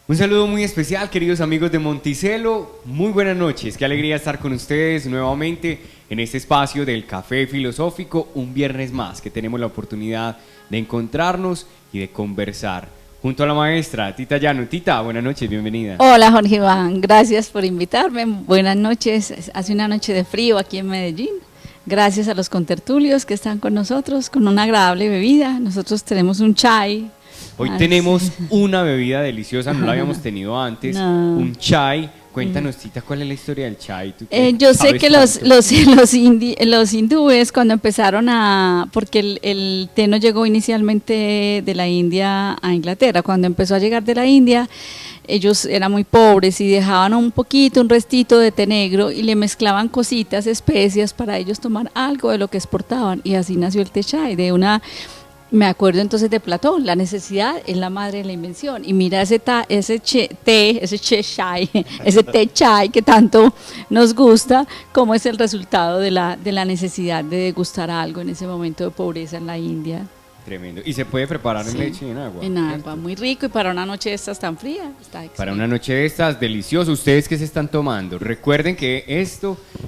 Un saludo muy especial, queridos amigos de Monticello. Muy buenas noches, qué alegría estar con ustedes nuevamente en este espacio del Café Filosófico, un viernes más que tenemos la oportunidad de encontrarnos y de conversar. Junto a la maestra Tita Llano. Tita, buenas noches, bienvenida. Hola Jorge Iván, gracias por invitarme. Buenas noches, hace una noche de frío aquí en Medellín. Gracias a los contertulios que están con nosotros, con una agradable bebida. Nosotros tenemos un chai. Hoy tenemos una bebida deliciosa, no la habíamos tenido antes, un chai. Cuéntanos, Tita, ¿cuál es la historia del chai? Yo sé que los hindúes cuando empezaron porque el té no llegó inicialmente de la India a Inglaterra, cuando empezó a llegar de la India, ellos eran muy pobres y dejaban un restito de té negro y le mezclaban cositas, especias para ellos tomar algo de lo que exportaban, y así nació el té chai, me acuerdo entonces de Platón, la necesidad es la madre de la invención, y mira ese té chai que tanto nos gusta, cómo es el resultado de la necesidad de degustar algo en ese momento de pobreza en la India. Tremendo. Y se puede preparar en leche y en agua. En agua, muy rico, y para una noche de estas tan fría, está excelente. Para una noche de estas, delicioso. ¿Ustedes qué se están tomando? Recuerden que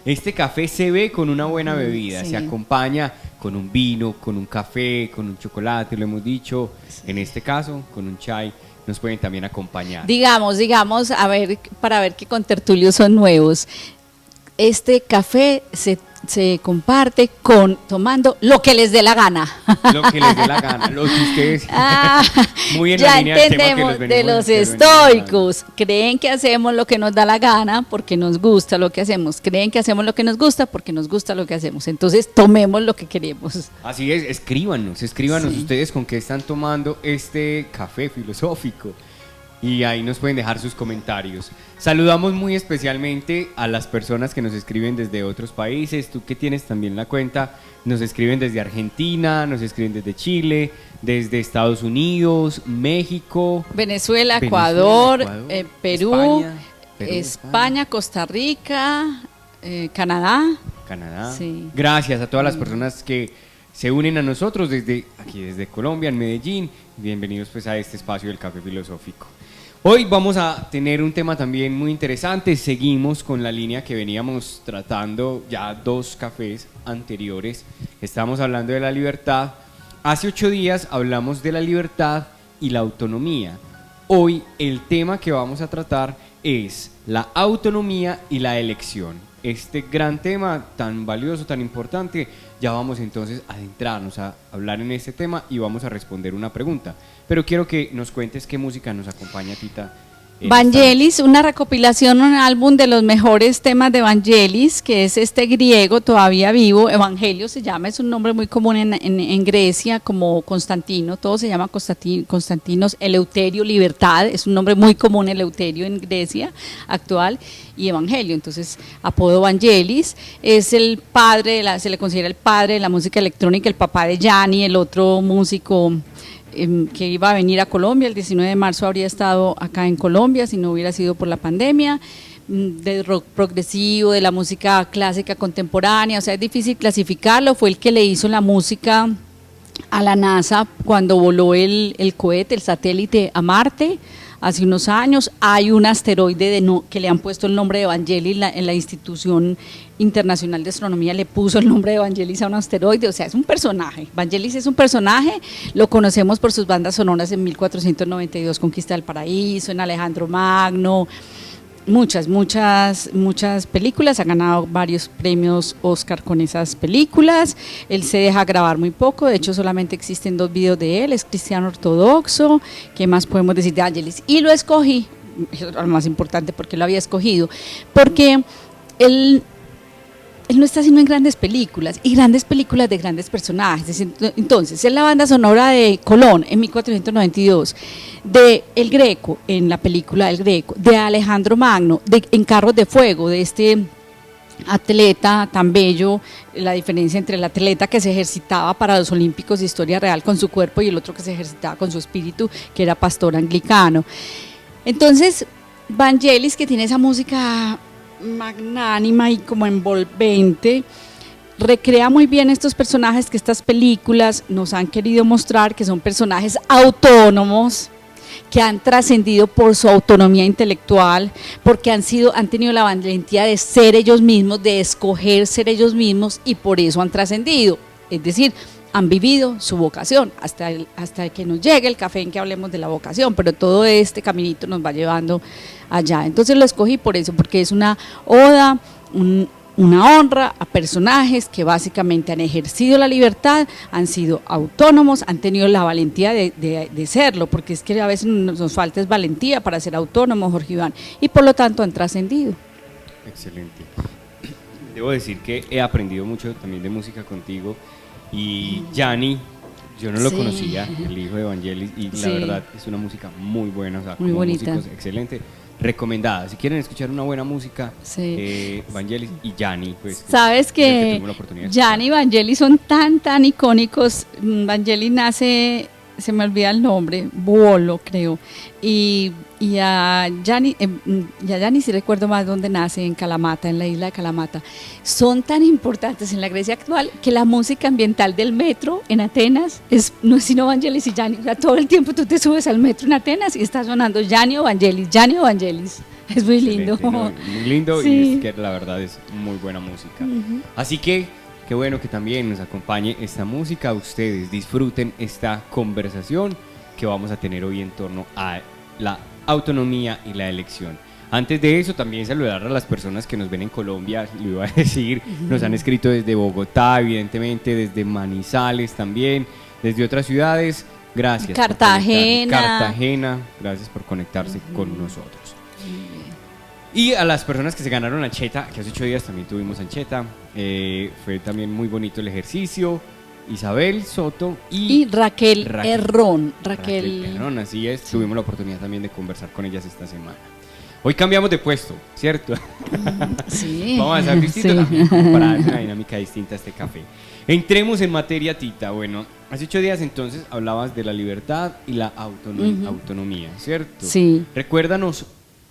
este café se ve con una buena bebida, se acompaña con un vino, con un café, con un chocolate, lo hemos dicho, en este caso, con un chai, nos pueden también acompañar. Digamos, para ver qué contertulios son nuevos. Este café se comparte tomando lo que les dé la gana. Lo que les dé la gana, lo que ustedes... Muy en la línea entendemos de los estoicos. Creen que hacemos lo que nos da la gana porque nos gusta lo que hacemos. Creen que hacemos lo que nos gusta porque nos gusta lo que hacemos. Entonces, tomemos lo que queremos. Así es, escríbanos ustedes con qué están tomando este café filosófico. Y ahí nos pueden dejar sus comentarios. Saludamos muy especialmente a las personas que nos escriben desde otros países. Tú que tienes también la cuenta, nos escriben desde Argentina, nos escriben desde Chile, desde Estados Unidos, México, Venezuela, Ecuador, Perú, España, Costa Rica, Canadá. Sí. Gracias a todas las personas que se unen a nosotros desde Colombia, en Medellín. Bienvenidos pues a este espacio del Café Filosófico. Hoy vamos a tener un tema también muy interesante. Seguimos con la línea que veníamos tratando ya 2 cafés anteriores. Estamos hablando de la libertad. Hace 8 días hablamos de la libertad y la autonomía. Hoy el tema que vamos a tratar es la autonomía y la elección. Este gran tema tan valioso, tan importante, ya vamos entonces a adentrarnos a hablar en este tema y vamos a responder una pregunta. Pero quiero que nos cuentes qué música nos acompaña, Tita. Vangelis, una recopilación, un álbum de los mejores temas de Vangelis, que es este griego todavía vivo. Evangelio se llama, es un nombre muy común en Grecia, como Constantino, todo se llama Constantinos. Eleuterio, libertad, es un nombre muy común, Eleuterio, en Grecia actual, y Evangelio, entonces apodo Vangelis. Es el padre, se le considera el padre de la música electrónica, el papá de Yanni, el otro músico que iba a venir a Colombia. El 19 de marzo habría estado acá en Colombia si no hubiera sido por la pandemia. De rock progresivo, de la música clásica contemporánea, o sea, es difícil clasificarlo. Fue el que le hizo la música a la NASA cuando voló el cohete, el satélite a Marte hace unos años. Hay un asteroide que le han puesto el nombre de Vangelis en la institución internacional de astronomía, le puso el nombre de Vangelis a un asteroide. O sea, es un personaje. Vangelis es un personaje, lo conocemos por sus bandas sonoras en 1492, Conquista del Paraíso, en Alejandro Magno, muchas películas, ha ganado varios premios Oscar con esas películas. Él se deja grabar muy poco, de hecho solamente existen 2 videos de él, es cristiano ortodoxo. ¿Qué más podemos decir de Vangelis? Y lo escogí, eso es lo más importante, porque lo había escogido, porque él no está haciendo en grandes películas, y grandes películas de grandes personajes. Entonces, es la banda sonora de Colón en 1492, de El Greco, en la película El Greco, de Alejandro Magno, en Carros de Fuego, de este atleta tan bello, la diferencia entre el atleta que se ejercitaba para los Olímpicos de historia real con su cuerpo y el otro que se ejercitaba con su espíritu, que era pastor anglicano. Entonces, Vangelis, que tiene esa música magnánima y como envolvente, recrea muy bien estos personajes que estas películas nos han querido mostrar, que son personajes autónomos, que han trascendido por su autonomía intelectual, porque han tenido la valentía de ser ellos mismos, de escoger ser ellos mismos y por eso han trascendido. Es decir, han vivido su vocación hasta que nos llegue el café en que hablemos de la vocación, pero todo este caminito nos va llevando allá. Entonces lo escogí por eso, porque es una oda, una honra a personajes que básicamente han ejercido la libertad, han sido autónomos, han tenido la valentía de serlo, porque es que a veces nos falta es valentía para ser autónomos, Jorge Iván, y por lo tanto han trascendido. Excelente. Debo decir que he aprendido mucho también de música contigo, y Gianni, yo no lo conocía, el hijo de Vangelis, y la verdad es una música muy buena, o sea, muy bonita, músicos excelente, recomendada. Si quieren escuchar una buena música, Vangelis y Gianni, pues sabes que Gianni y Vangelis son tan icónicos. Vangelis nace, se me olvida el nombre, Buolo creo, y a Gianni sí recuerdo más dónde nace, en Kalamata, en la isla de Kalamata. Son tan importantes en la Grecia actual que la música ambiental del metro en Atenas no es sino Vangelis y Gianni. O sea, todo el tiempo tú te subes al metro en Atenas y está sonando Gianni o Vangelis, Gianni o Vangelis. Es muy lindo. Muy lindo, sí. Y es que la verdad es muy buena música. Así que qué bueno que también nos acompañe esta música. Ustedes disfruten esta conversación que vamos a tener hoy en torno a la autonomía y la elección. Antes de eso, también saludar a las personas que nos ven en Colombia, lo iba a decir, nos han escrito desde Bogotá, evidentemente, desde Manizales también, desde otras ciudades. Gracias. Cartagena, gracias por conectarse con nosotros. Y a las personas que se ganaron ancheta, que hace 8 días también tuvimos ancheta, fue también muy bonito el ejercicio. Isabel Soto y Raquel Herrón. Raquel Herrón, así es, tuvimos la oportunidad también de conversar con ellas esta semana. Hoy cambiamos de puesto, ¿cierto? Sí. Vamos a hacer distinto también, como para dar una dinámica distinta a este café. Entremos en materia, Tita. Bueno, hace 8 días entonces hablabas de la libertad y la autonomía, ¿cierto? Sí. Recuérdanos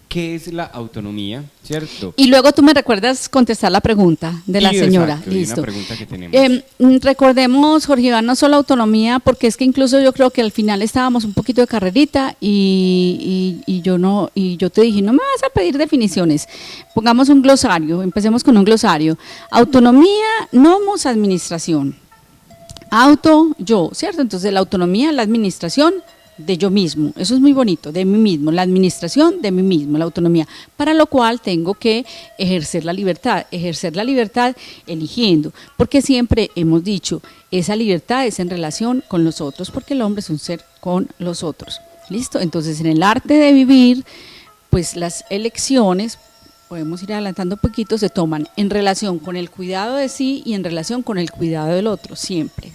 qué es la autonomía, ¿cierto? Y luego tú me recuerdas contestar la pregunta de la señora. Exacto, listo. Una pregunta que tenemos. Recordemos, Jorge Iván, no solo autonomía, porque es que incluso yo creo que al final estábamos un poquito de carrerita y yo te dije, no me vas a pedir definiciones. Pongamos un glosario, empecemos con un glosario. Autonomía, nomos, administración. Yo, ¿cierto? Entonces la autonomía, la administración de yo mismo, eso es muy bonito, de mí mismo, la administración de mí mismo, la autonomía, para lo cual tengo que ejercer la libertad eligiendo, porque siempre hemos dicho, esa libertad es en relación con los otros, porque el hombre es un ser con los otros, ¿listo? Entonces en el arte de vivir, pues las elecciones, podemos ir adelantando un poquito, se toman en relación con el cuidado de sí y en relación con el cuidado del otro, siempre.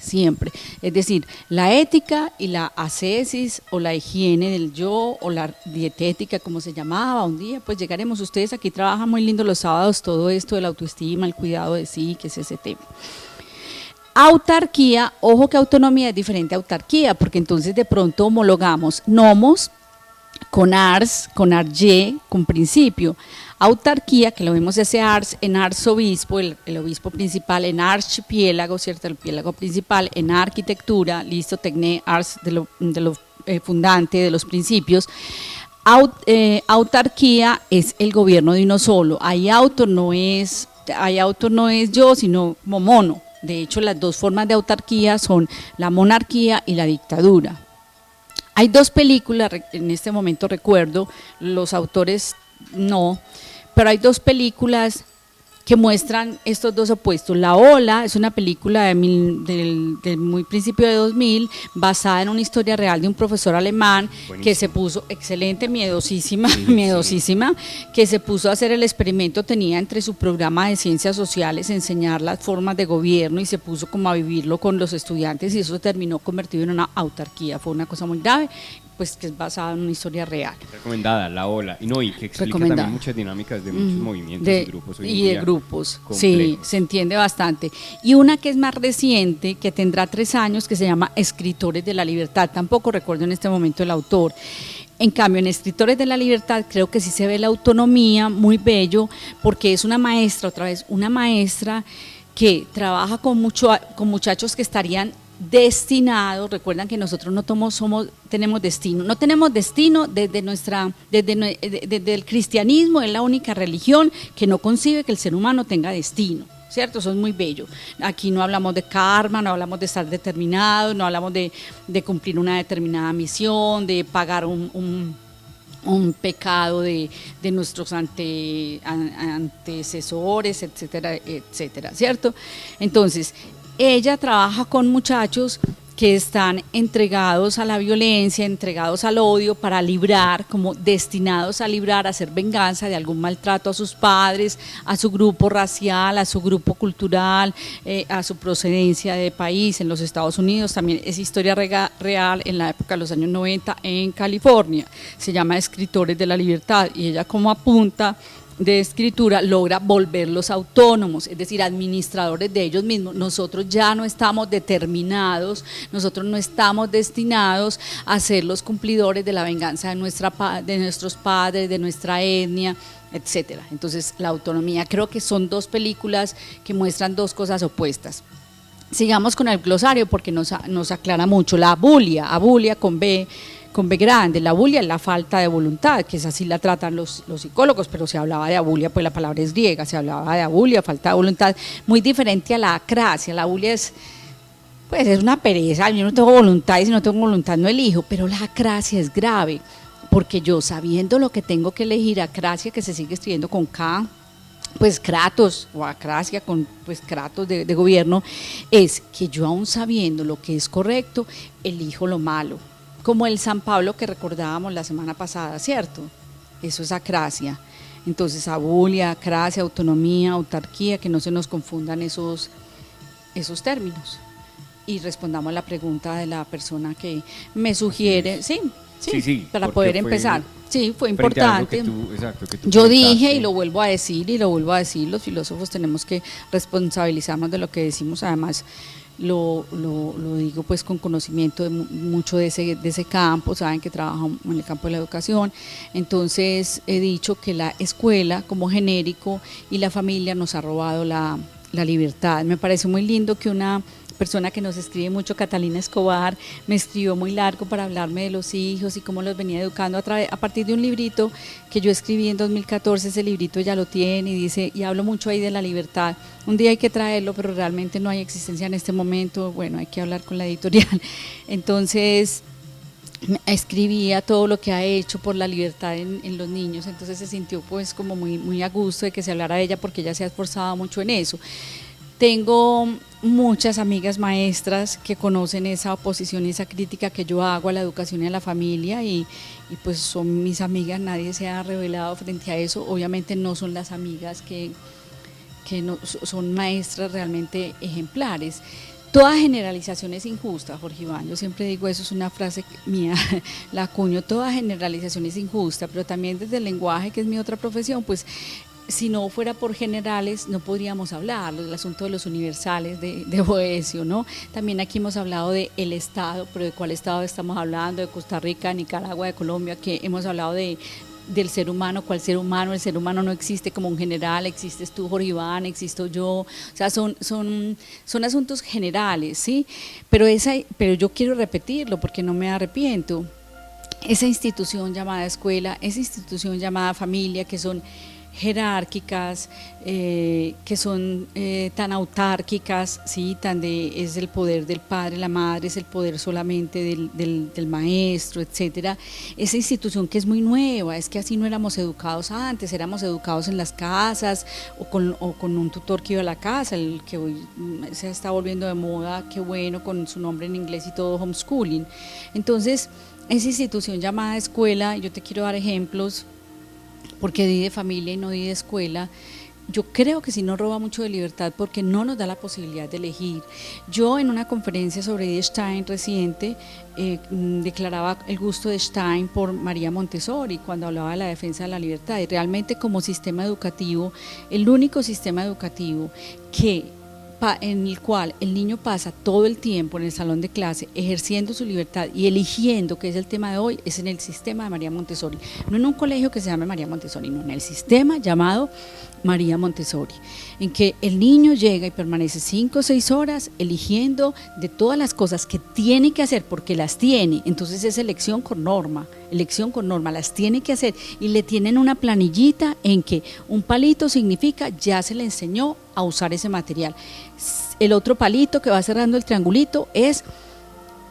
Es decir, la ética y la ascesis o la higiene del yo o la dietética, como se llamaba un día, pues llegaremos. Ustedes aquí trabajan muy lindo los sábados todo esto de la autoestima, el cuidado de sí, que es ese tema. Autarquía, ojo que autonomía es diferente a autarquía, porque entonces de pronto homologamos nomos con ars, con arye, con principio. Autarquía, que lo vemos ese ars, en arzobispo, el obispo principal, en archipiélago, ¿cierto? El piélago principal, en arquitectura, listo, tecné, ars de lo fundante, de los principios. Autarquía es el gobierno de uno solo. Ahí auto no es yo, sino como mono. De hecho, las dos formas de autarquía son la monarquía y la dictadura. Hay 2 películas, en este momento recuerdo, los autores no, pero hay 2 películas que muestran estos dos opuestos. La Ola es una película del muy principio de 2000, basada en una historia real de un profesor alemán. Buenísimo. Que se puso, excelente, miedosísima, que se puso a hacer el experimento, tenía entre su programa de ciencias sociales enseñar las formas de gobierno y se puso como a vivirlo con los estudiantes y eso terminó convertido en una autarquía. Fue una cosa muy grave, pues que es basada en una historia real. Recomendada, La Ola, y que explica también muchas dinámicas de muchos movimientos y grupos hoy en día. De grupos, complejos. Sí, se entiende bastante. Y una que es más reciente, que tendrá 3 años, que se llama Escritores de la Libertad, tampoco recuerdo en este momento el autor. En cambio, en Escritores de la Libertad creo que sí se ve la autonomía, muy bello, porque es una maestra, otra vez, una maestra que trabaja con muchachos que estarían destinados. Recuerdan que nosotros no tenemos destino, no tenemos destino desde el cristianismo. Es la única religión que no concibe que el ser humano tenga destino, ¿cierto? Eso es muy bello. Aquí no hablamos de karma, no hablamos de estar determinados, no hablamos de cumplir una determinada misión, de pagar un pecado de nuestros antecesores, etcétera, etcétera, ¿cierto? Entonces, ella trabaja con muchachos que están entregados a la violencia, entregados al odio, para librar, como destinados a librar, a hacer venganza de algún maltrato a sus padres, a su grupo racial, a su grupo cultural, a su procedencia de país. En los Estados Unidos también es historia real, en la época de los años 90 en California. Se llama Escritores de la Libertad, y ella, como apunta de escritura, logra volverlos autónomos, es decir, administradores de ellos mismos. Nosotros ya no estamos determinados, nosotros no estamos destinados a ser los cumplidores de la venganza de nuestros padres, de nuestra etnia, etcétera. Entonces, la autonomía, creo que son dos películas que muestran dos cosas opuestas. Sigamos con el glosario, porque nos aclara mucho. La abulia con B grande. La abulia es la falta de voluntad, que es así la tratan los psicólogos, pero se hablaba de abulia, pues la palabra es griega, se hablaba de abulia, falta de voluntad, muy diferente a la acrasia. La abulia es una pereza, yo no tengo voluntad, y si no tengo voluntad no elijo, pero la acrasia es grave, porque yo, sabiendo lo que tengo que elegir, acrasia, que se sigue escribiendo con K, pues kratos, o acrasia con pues kratos de gobierno, es que yo, aún sabiendo lo que es correcto, elijo lo malo, como el San Pablo que recordábamos la semana pasada, ¿cierto? Eso es acrasia. Entonces, abulia, acrasia, autonomía, autarquía, que no se nos confundan esos términos. Y respondamos la pregunta de la persona que me sugiere, sí, para poder empezar. Sí, fue importante. Yo dije, y lo vuelvo a decir, los filósofos tenemos que responsabilizarnos de lo que decimos. Además, lo digo pues con conocimiento de mucho de ese campo, saben que trabajo en el campo de la educación. Entonces, he dicho que la escuela como genérico y la familia nos ha robado la libertad. Me parece muy lindo que una persona que nos escribe mucho, Catalina Escobar, me escribió muy largo para hablarme de los hijos y cómo los venía educando a partir de un librito que yo escribí en 2014. Ese librito ya lo tiene, y dice, y hablo mucho ahí de la libertad. Un día hay que traerlo, pero realmente no hay existencia en este momento. Bueno, hay que hablar con la editorial. Entonces, escribía todo lo que ha hecho por la libertad en los niños. Entonces se sintió pues como muy a gusto de que se hablara de ella, porque ella se ha esforzado mucho en eso. Tengo muchas amigas maestras que conocen esa oposición y esa crítica que yo hago a la educación y a la familia, y pues son mis amigas, nadie se ha revelado frente a eso. Obviamente no son las amigas que no, son maestras realmente ejemplares. Toda generalización es injusta, Jorge Iván, yo siempre digo eso, es una frase mía, la acuño, toda generalización es injusta, pero también desde el lenguaje, que es mi otra profesión, pues si no fuera por generales no podríamos hablar del asunto de los universales de Boecio, ¿no? También aquí hemos hablado de el Estado, pero ¿de cuál Estado estamos hablando? De Costa Rica, Nicaragua, de Colombia, que hemos hablado del ser humano. ¿Cuál ser humano? El ser humano no existe como un general, existes tú, Jorge Iván, existo yo, o sea, son asuntos generales, ¿sí? Pero yo quiero repetirlo porque no me arrepiento. Esa institución llamada escuela, esa institución llamada familia, que son jerárquicas, que son tan autárquicas, ¿sí? Es el poder del padre, la madre, es el poder solamente del maestro, etcétera. Esa institución que es muy nueva, es que así no éramos educados antes, éramos educados en las casas o con un tutor que iba a la casa, el que hoy se está volviendo de moda, qué bueno, con su nombre en inglés y todo, homeschooling. Entonces, esa institución llamada escuela, yo te quiero dar ejemplos, porque di de familia y no di de escuela. Yo creo que sí nos roba mucho de libertad, porque no nos da la posibilidad de elegir. Yo, en una conferencia sobre Edith Stein reciente, declaraba el gusto de Stein por María Montessori cuando hablaba de la defensa de la libertad, y realmente como sistema educativo, el único sistema educativo que en el cual el niño pasa todo el tiempo en el salón de clase ejerciendo su libertad y eligiendo, que es el tema de hoy, es en el sistema de María Montessori, no en un colegio que se llame María Montessori, no, en el sistema llamado María Montessori, en que el niño llega y permanece 5 o 6 horas eligiendo de todas las cosas que tiene que hacer, porque las tiene, entonces es elección con norma, las tiene que hacer, y le tienen una planillita en que un palito significa ya se le enseñó a usar ese material, el otro palito que va cerrando el triangulito es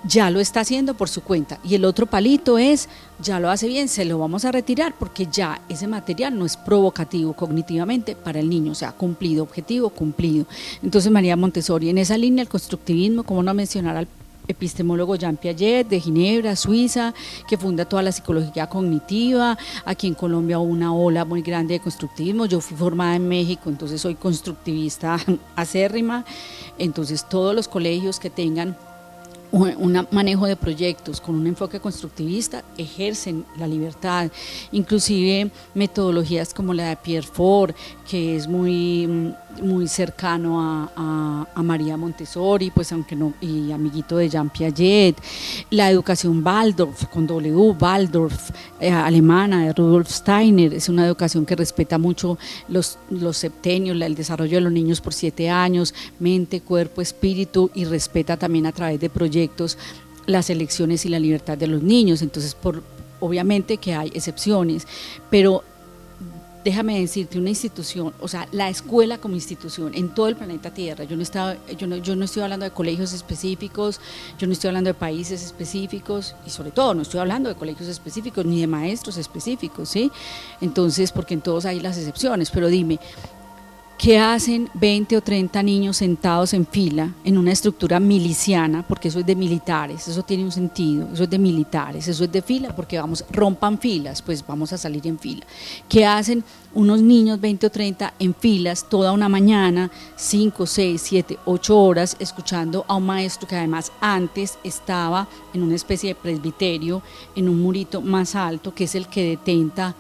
ya lo está haciendo por su cuenta, y el otro palito es ya lo hace bien, se lo vamos a retirar porque ya ese material no es provocativo cognitivamente para el niño, o sea, cumplido, objetivo cumplido. Entonces María Montessori, en esa línea el constructivismo, como no mencionar al epistemólogo Jean Piaget de Ginebra, Suiza, que funda toda la psicología cognitiva. Aquí en Colombia hubo una ola muy grande de constructivismo, yo fui formada en México, entonces soy constructivista acérrima, entonces todos los colegios que tengan un manejo de proyectos con un enfoque constructivista ejercen la libertad, inclusive metodologías como la de Pierre Ford, que es muy cercano a María Montessori, pues aunque no, y amiguito de Jean Piaget, la educación Waldorf, con W, Waldorf, alemana, de Rudolf Steiner, es una educación que respeta mucho los septenios, el desarrollo de los niños por 7 años, mente, cuerpo, espíritu, y respeta también a través de proyectos las elecciones y la libertad de los niños. Entonces, obviamente que hay excepciones, pero déjame decirte, una institución, o sea, la escuela como institución en todo el planeta Tierra, yo no estoy hablando de colegios específicos, yo no estoy hablando de países específicos, y sobre todo no estoy hablando de colegios específicos ni de maestros específicos, ¿sí? Entonces, porque en todos hay las excepciones, pero dime, ¿qué hacen 20 o 30 niños sentados en fila en una estructura miliciana? Porque eso es de militares, eso tiene un sentido, eso es de militares, eso es de fila, porque rompan filas, pues vamos a salir en fila. ¿Qué hacen unos niños 20 o 30 en filas toda una mañana, 5, 6, 7, 8 horas, escuchando a un maestro que además antes estaba en una especie de presbiterio, en un murito más alto, que es el que detenta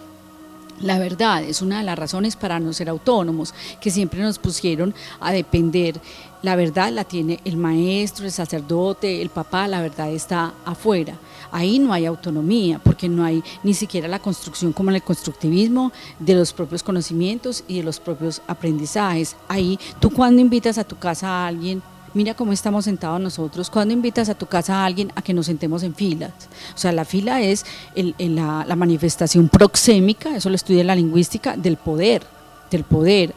la verdad? Es una de las razones para no ser autónomos, que siempre nos pusieron a depender. La verdad la tiene el maestro, el sacerdote, el papá, la verdad está afuera. Ahí no hay autonomía, porque no hay ni siquiera la construcción, como en el constructivismo, de los propios conocimientos y de los propios aprendizajes. Ahí, tú cuando invitas a tu casa a alguien, mira cómo estamos sentados nosotros, cuando invitas a tu casa a alguien a que nos sentemos en filas, o sea, la fila es la manifestación proxémica, eso lo estudia la lingüística, del poder,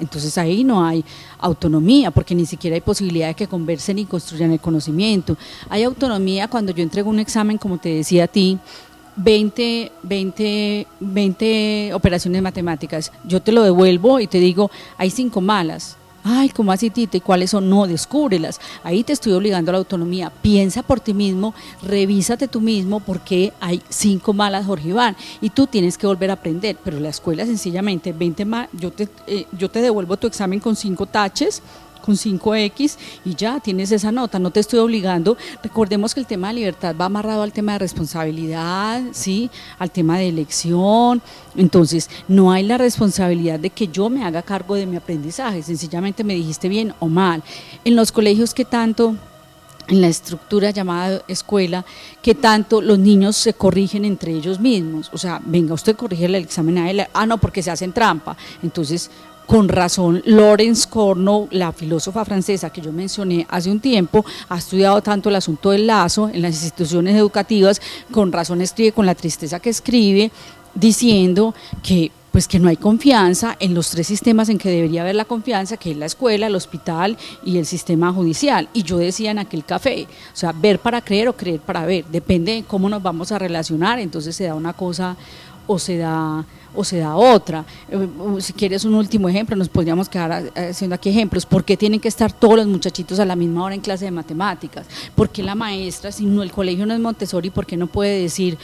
entonces ahí no hay autonomía, porque ni siquiera hay posibilidad de que conversen y construyan el conocimiento. Hay autonomía cuando yo entrego un examen, como te decía a ti, 20 operaciones matemáticas, yo te lo devuelvo y te digo, hay 5 malas. Ay, ¿cómo así, Tita? ¿Y cuáles son? No, descúbrelas. Ahí te estoy obligando a la autonomía. Piensa por ti mismo, revísate tú mismo, porque hay 5 malas, Jorge Iván, y tú tienes que volver a aprender. Pero la escuela sencillamente, 20 más, yo te devuelvo tu examen con 5 taches, con 5X, y ya tienes esa nota, no te estoy obligando. Recordemos que el tema de libertad va amarrado al tema de responsabilidad, ¿sí? Al tema de elección. Entonces no hay la responsabilidad de que yo me haga cargo de mi aprendizaje, sencillamente me dijiste bien o mal. En los colegios, ¿qué tanto? En la estructura llamada escuela, que tanto los niños se corrigen entre ellos mismos? O sea, venga, usted corrige el examen a él, no, porque se hacen trampa. Entonces, con razón, Laurence Cornell, la filósofa francesa que yo mencioné hace un tiempo, ha estudiado tanto el asunto del lazo en las instituciones educativas, con razón escribe con la tristeza que escribe, diciendo que pues que no hay confianza en los 3 sistemas en que debería haber la confianza, que es la escuela, el hospital y el sistema judicial. Y yo decía en aquel café, o sea, ver para creer o creer para ver, depende de cómo nos vamos a relacionar, entonces se da una cosa o se da otra. Si quieres un último ejemplo, nos podríamos quedar haciendo aquí ejemplos. ¿Por qué tienen que estar todos los muchachitos a la misma hora en clase de matemáticas? ¿Por qué la maestra, si no, el colegio no es Montessori, por qué no puede decir,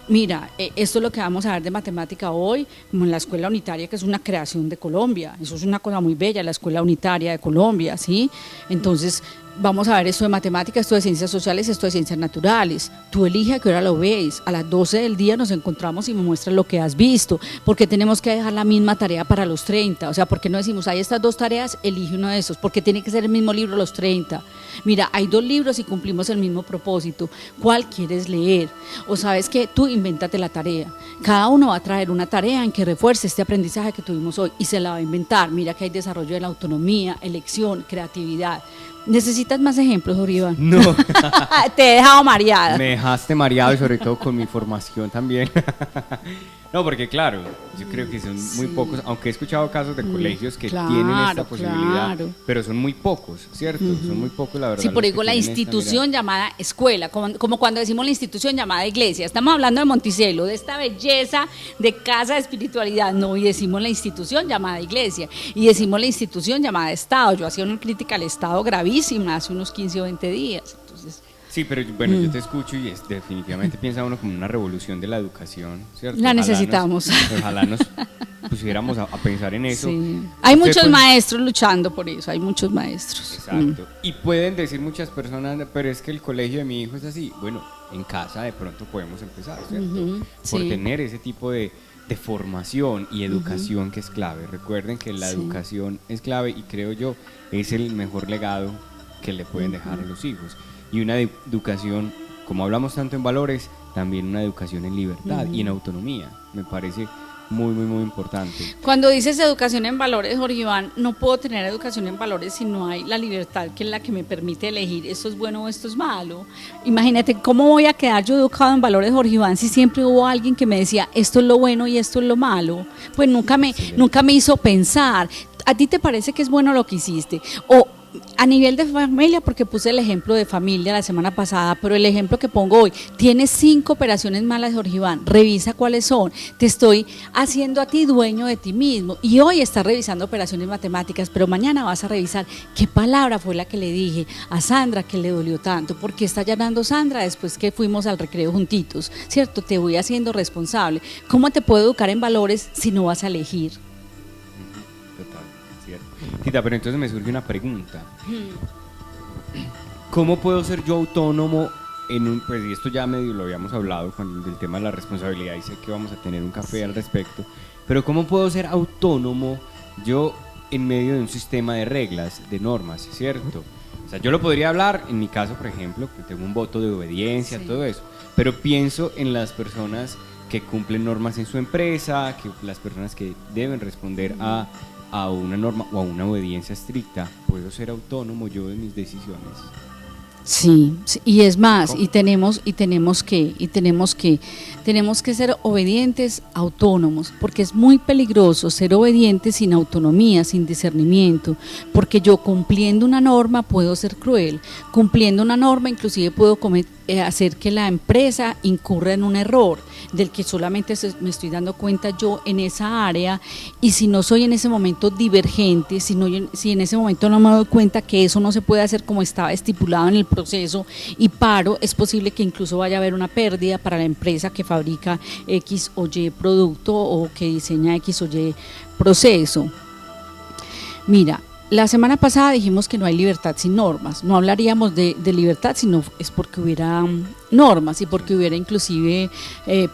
mira, esto es lo que vamos a ver de matemática hoy, como en la escuela unitaria, que es una creación de Colombia? Eso es una cosa muy bella, la escuela unitaria de Colombia, ¿sí? Entonces, vamos a ver esto de matemáticas, esto de ciencias sociales, esto de ciencias naturales. Tú elige a qué hora lo ves. A las 12 del día nos encontramos y me muestras lo que has visto. ¿Por qué tenemos que dejar la misma tarea para los 30? O sea, ¿por qué no decimos, hay estas 2 tareas, elige uno de esos? ¿Por qué tiene que ser el mismo libro los 30? Mira, hay 2 libros y cumplimos el mismo propósito. ¿Cuál quieres leer? O sabes que tú invéntate la tarea. Cada uno va a traer una tarea en que refuerce este aprendizaje que tuvimos hoy y se la va a inventar. Mira que hay desarrollo de la autonomía, elección, creatividad. ¿Necesitas más ejemplos, Iván? No. Te he dejado mareada. Me dejaste mareado y sobre todo con mi formación también. No, porque claro, yo creo que son muy pocos, aunque he escuchado casos de colegios que tienen esta posibilidad, pero son muy pocos, ¿cierto? Son muy pocos, la verdad. Sí, por digo la institución llamada escuela, como cuando decimos la institución llamada iglesia. Estamos hablando de Monticello, de esta belleza de casa de espiritualidad, no, y decimos la institución llamada iglesia, y decimos la institución llamada Estado. Yo hacía una crítica al Estado gravísima hace unos 15 o 20 días, entonces... Sí, pero bueno, yo te escucho y definitivamente piensa uno como una revolución de la educación, ¿cierto? La necesitamos. Ojalá nos pusiéramos a pensar en eso. Sí. Hay muchos maestros luchando por eso, hay muchos maestros. Exacto. Y pueden decir muchas personas, pero es que el colegio de mi hijo es así. Bueno, en casa de pronto podemos empezar, ¿cierto? Por tener ese tipo de formación y educación que es clave. Recuerden que la educación es clave y creo yo es el mejor legado que le pueden dejar a los hijos. Y una educación, como hablamos tanto en valores, también una educación en libertad y en autonomía. Me parece muy, muy, muy importante. Cuando dices educación en valores, Jorge Iván, no puedo tener educación en valores si no hay la libertad que es la que me permite elegir esto es bueno o esto es malo. Imagínate, ¿cómo voy a quedar yo educado en valores, Jorge Iván, si siempre hubo alguien que me decía esto es lo bueno y esto es lo malo? Pues nunca me hizo pensar. ¿A ti te parece que es bueno lo que hiciste? O a nivel de familia, porque puse el ejemplo de familia la semana pasada, pero el ejemplo que pongo hoy, tienes 5 operaciones malas, Jorge Iván, revisa cuáles son, te estoy haciendo a ti dueño de ti mismo, y hoy estás revisando operaciones matemáticas, pero mañana vas a revisar qué palabra fue la que le dije a Sandra que le dolió tanto, por qué está llorando Sandra después que fuimos al recreo juntitos, ¿cierto? Te voy haciendo responsable. ¿Cómo te puedo educar en valores si no vas a elegir? Tita, pero entonces me surge una pregunta. ¿Cómo puedo ser yo autónomo en pues y esto ya medio lo habíamos hablado con el tema de la responsabilidad y sé que vamos a tener un café al respecto, pero ¿cómo puedo ser autónomo yo en medio de un sistema de reglas, de normas, ¿cierto? O sea, yo lo podría hablar, en mi caso, por ejemplo, que tengo un voto de obediencia, todo eso, pero pienso en las personas que cumplen normas en su empresa, que las personas que deben responder a una norma o a una obediencia estricta. ¿Puedo ser autónomo yo de mis decisiones? Sí, y es más, y tenemos que ser obedientes autónomos, porque es muy peligroso ser obedientes sin autonomía, sin discernimiento, porque yo cumpliendo una norma puedo ser cruel, cumpliendo una norma inclusive puedo hacer que la empresa incurra en un error del que solamente me estoy dando cuenta yo en esa área, y si no soy en ese momento divergente, si en ese momento no me doy cuenta que eso no se puede hacer como estaba estipulado en el proceso y paro, es posible que incluso vaya a haber una pérdida para la empresa que fabrica X o Y producto o que diseña X o Y proceso. Mira, la semana pasada dijimos que no hay libertad sin normas, no hablaríamos de libertad sino es porque hubiera normas y porque hubiera inclusive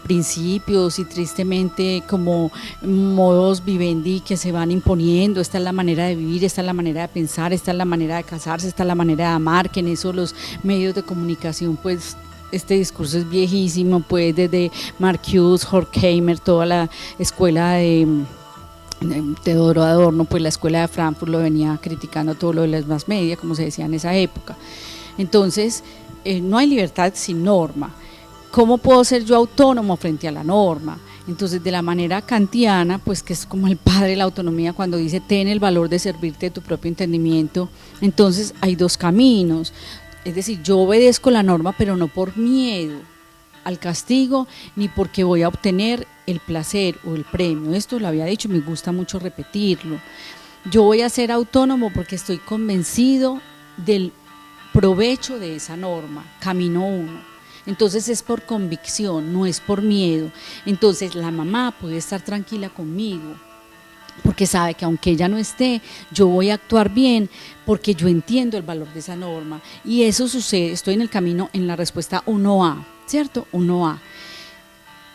principios y tristemente como modos vivendi que se van imponiendo. Esta es la manera de vivir, esta es la manera de pensar, esta es la manera de casarse, esta es la manera de amar, que en eso los medios de comunicación pues este discurso es viejísimo, pues desde Marcuse, Horkheimer, toda la escuela de Teodoro Adorno, pues la escuela de Frankfurt lo venía criticando todo lo de las más media, como se decía en esa época. Entonces, no hay libertad sin norma. ¿Cómo puedo ser yo autónomo frente a la norma? Entonces, de la manera kantiana, pues que es como el padre de la autonomía cuando dice, ten el valor de servirte de tu propio entendimiento. Entonces, hay 2 caminos. Es decir, yo obedezco la norma, pero no por miedo al castigo, ni porque voy a obtener el placer o el premio. Esto lo había dicho y me gusta mucho repetirlo. Yo voy a ser autónomo porque estoy convencido del provecho de esa norma, camino 1. Entonces es por convicción, no es por miedo. Entonces la mamá puede estar tranquila conmigo porque sabe que aunque ella no esté, yo voy a actuar bien, porque yo entiendo el valor de esa norma. Y eso sucede, estoy en el camino en la respuesta 1A, ¿cierto? 1A.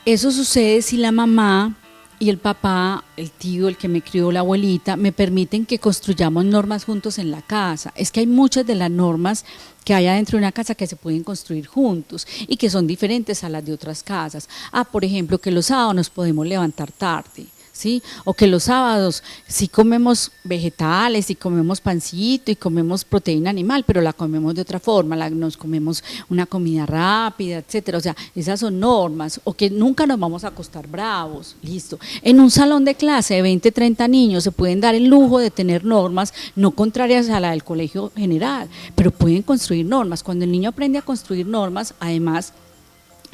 Eso sucede si la mamá y el papá, el tío, el que me crió, la abuelita, me permiten que construyamos normas juntos en la casa. Es que hay muchas de las normas que hay adentro de una casa que se pueden construir juntos y que son diferentes a las de otras casas. Por ejemplo, que los sábados nos podemos levantar tarde, ¿sí? O que los sábados sí comemos vegetales, sí comemos pancito y comemos proteína animal, pero la comemos de otra forma, nos comemos una comida rápida, etcétera. O sea, esas son normas. O que nunca nos vamos a acostar bravos, listo. En un salón de clase de 20, 30 niños se pueden dar el lujo de tener normas no contrarias a la del colegio general, pero pueden construir normas. Cuando el niño aprende a construir normas, además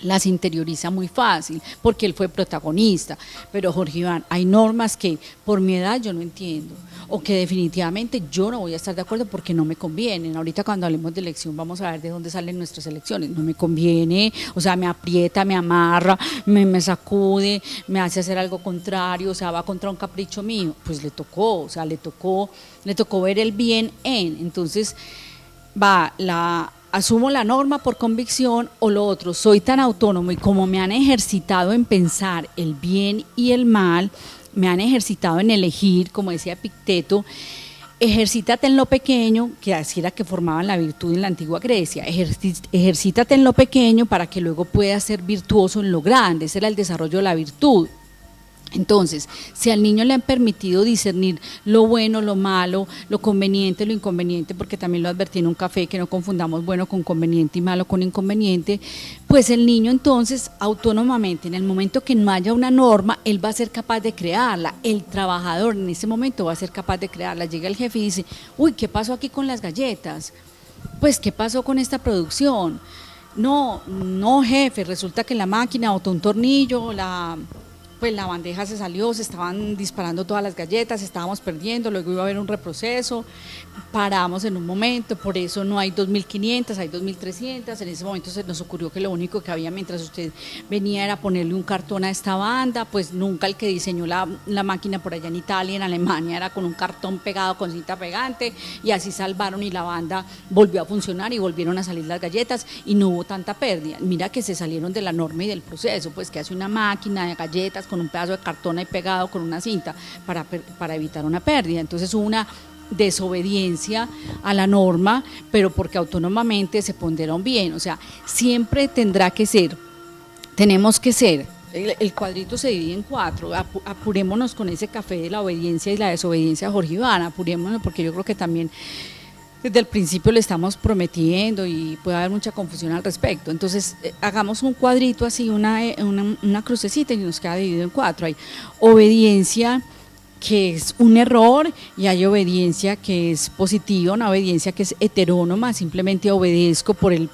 las interioriza muy fácil, porque él fue protagonista. Pero Jorge Iván, hay normas que por mi edad yo no entiendo, o que definitivamente yo no voy a estar de acuerdo porque no me convienen. Ahorita cuando hablemos de elección vamos a ver de dónde salen nuestras elecciones. No me conviene, o sea, me aprieta, me amarra, me sacude, me hace hacer algo contrario, o sea, va contra un capricho mío. Pues le tocó, o sea, le tocó ver el bien entonces asumo la norma por convicción, o lo otro, soy tan autónomo y como me han ejercitado en pensar el bien y el mal, me han ejercitado en elegir, como decía Epicteto, ejercítate en lo pequeño, que así era que formaban la virtud en la antigua Grecia, ejercítate en lo pequeño para que luego puedas ser virtuoso en lo grande. Ese era el desarrollo de la virtud. Entonces, si al niño le han permitido discernir lo bueno, lo malo, lo conveniente, lo inconveniente, porque también lo advertí en un café, que no confundamos bueno con conveniente y malo con inconveniente, pues el niño entonces autónomamente, en el momento que no haya una norma, él va a ser capaz de crearla. El trabajador en ese momento va a ser capaz de crearla. Llega el jefe y dice, uy, ¿qué pasó aquí con las galletas? Pues, ¿qué pasó con esta producción? No, jefe, resulta que la máquina botó un tornillo, pues la bandeja se salió, se estaban disparando todas las galletas, estábamos perdiendo, luego iba a haber un reproceso, paramos en un momento, por eso no hay 2.500, hay 2.300. En ese momento se nos ocurrió que lo único que había mientras usted venía era ponerle un cartón a esta banda. Pues nunca el que diseñó la máquina por allá en Italia, en Alemania, era con un cartón pegado con cinta pegante, y así salvaron y la banda volvió a funcionar y volvieron a salir las galletas y no hubo tanta pérdida. Mira que se salieron de la norma y del proceso, pues que hace una máquina de galletas con un pedazo de cartón ahí pegado con una cinta para evitar una pérdida. Entonces hubo una desobediencia a la norma, pero porque autónomamente se ponderaron bien. O sea, siempre tenemos que ser, el cuadrito se divide en 4, apurémonos con ese café de la obediencia y la desobediencia, Jorge Iván, apurémonos, porque yo creo que también desde el principio le estamos prometiendo y puede haber mucha confusión al respecto. Entonces, hagamos un cuadrito así, una crucecita, y nos queda dividido en 4. Hay obediencia, que es un error, y hay obediencia que es positiva, una obediencia que es heterónoma, simplemente obedezco por el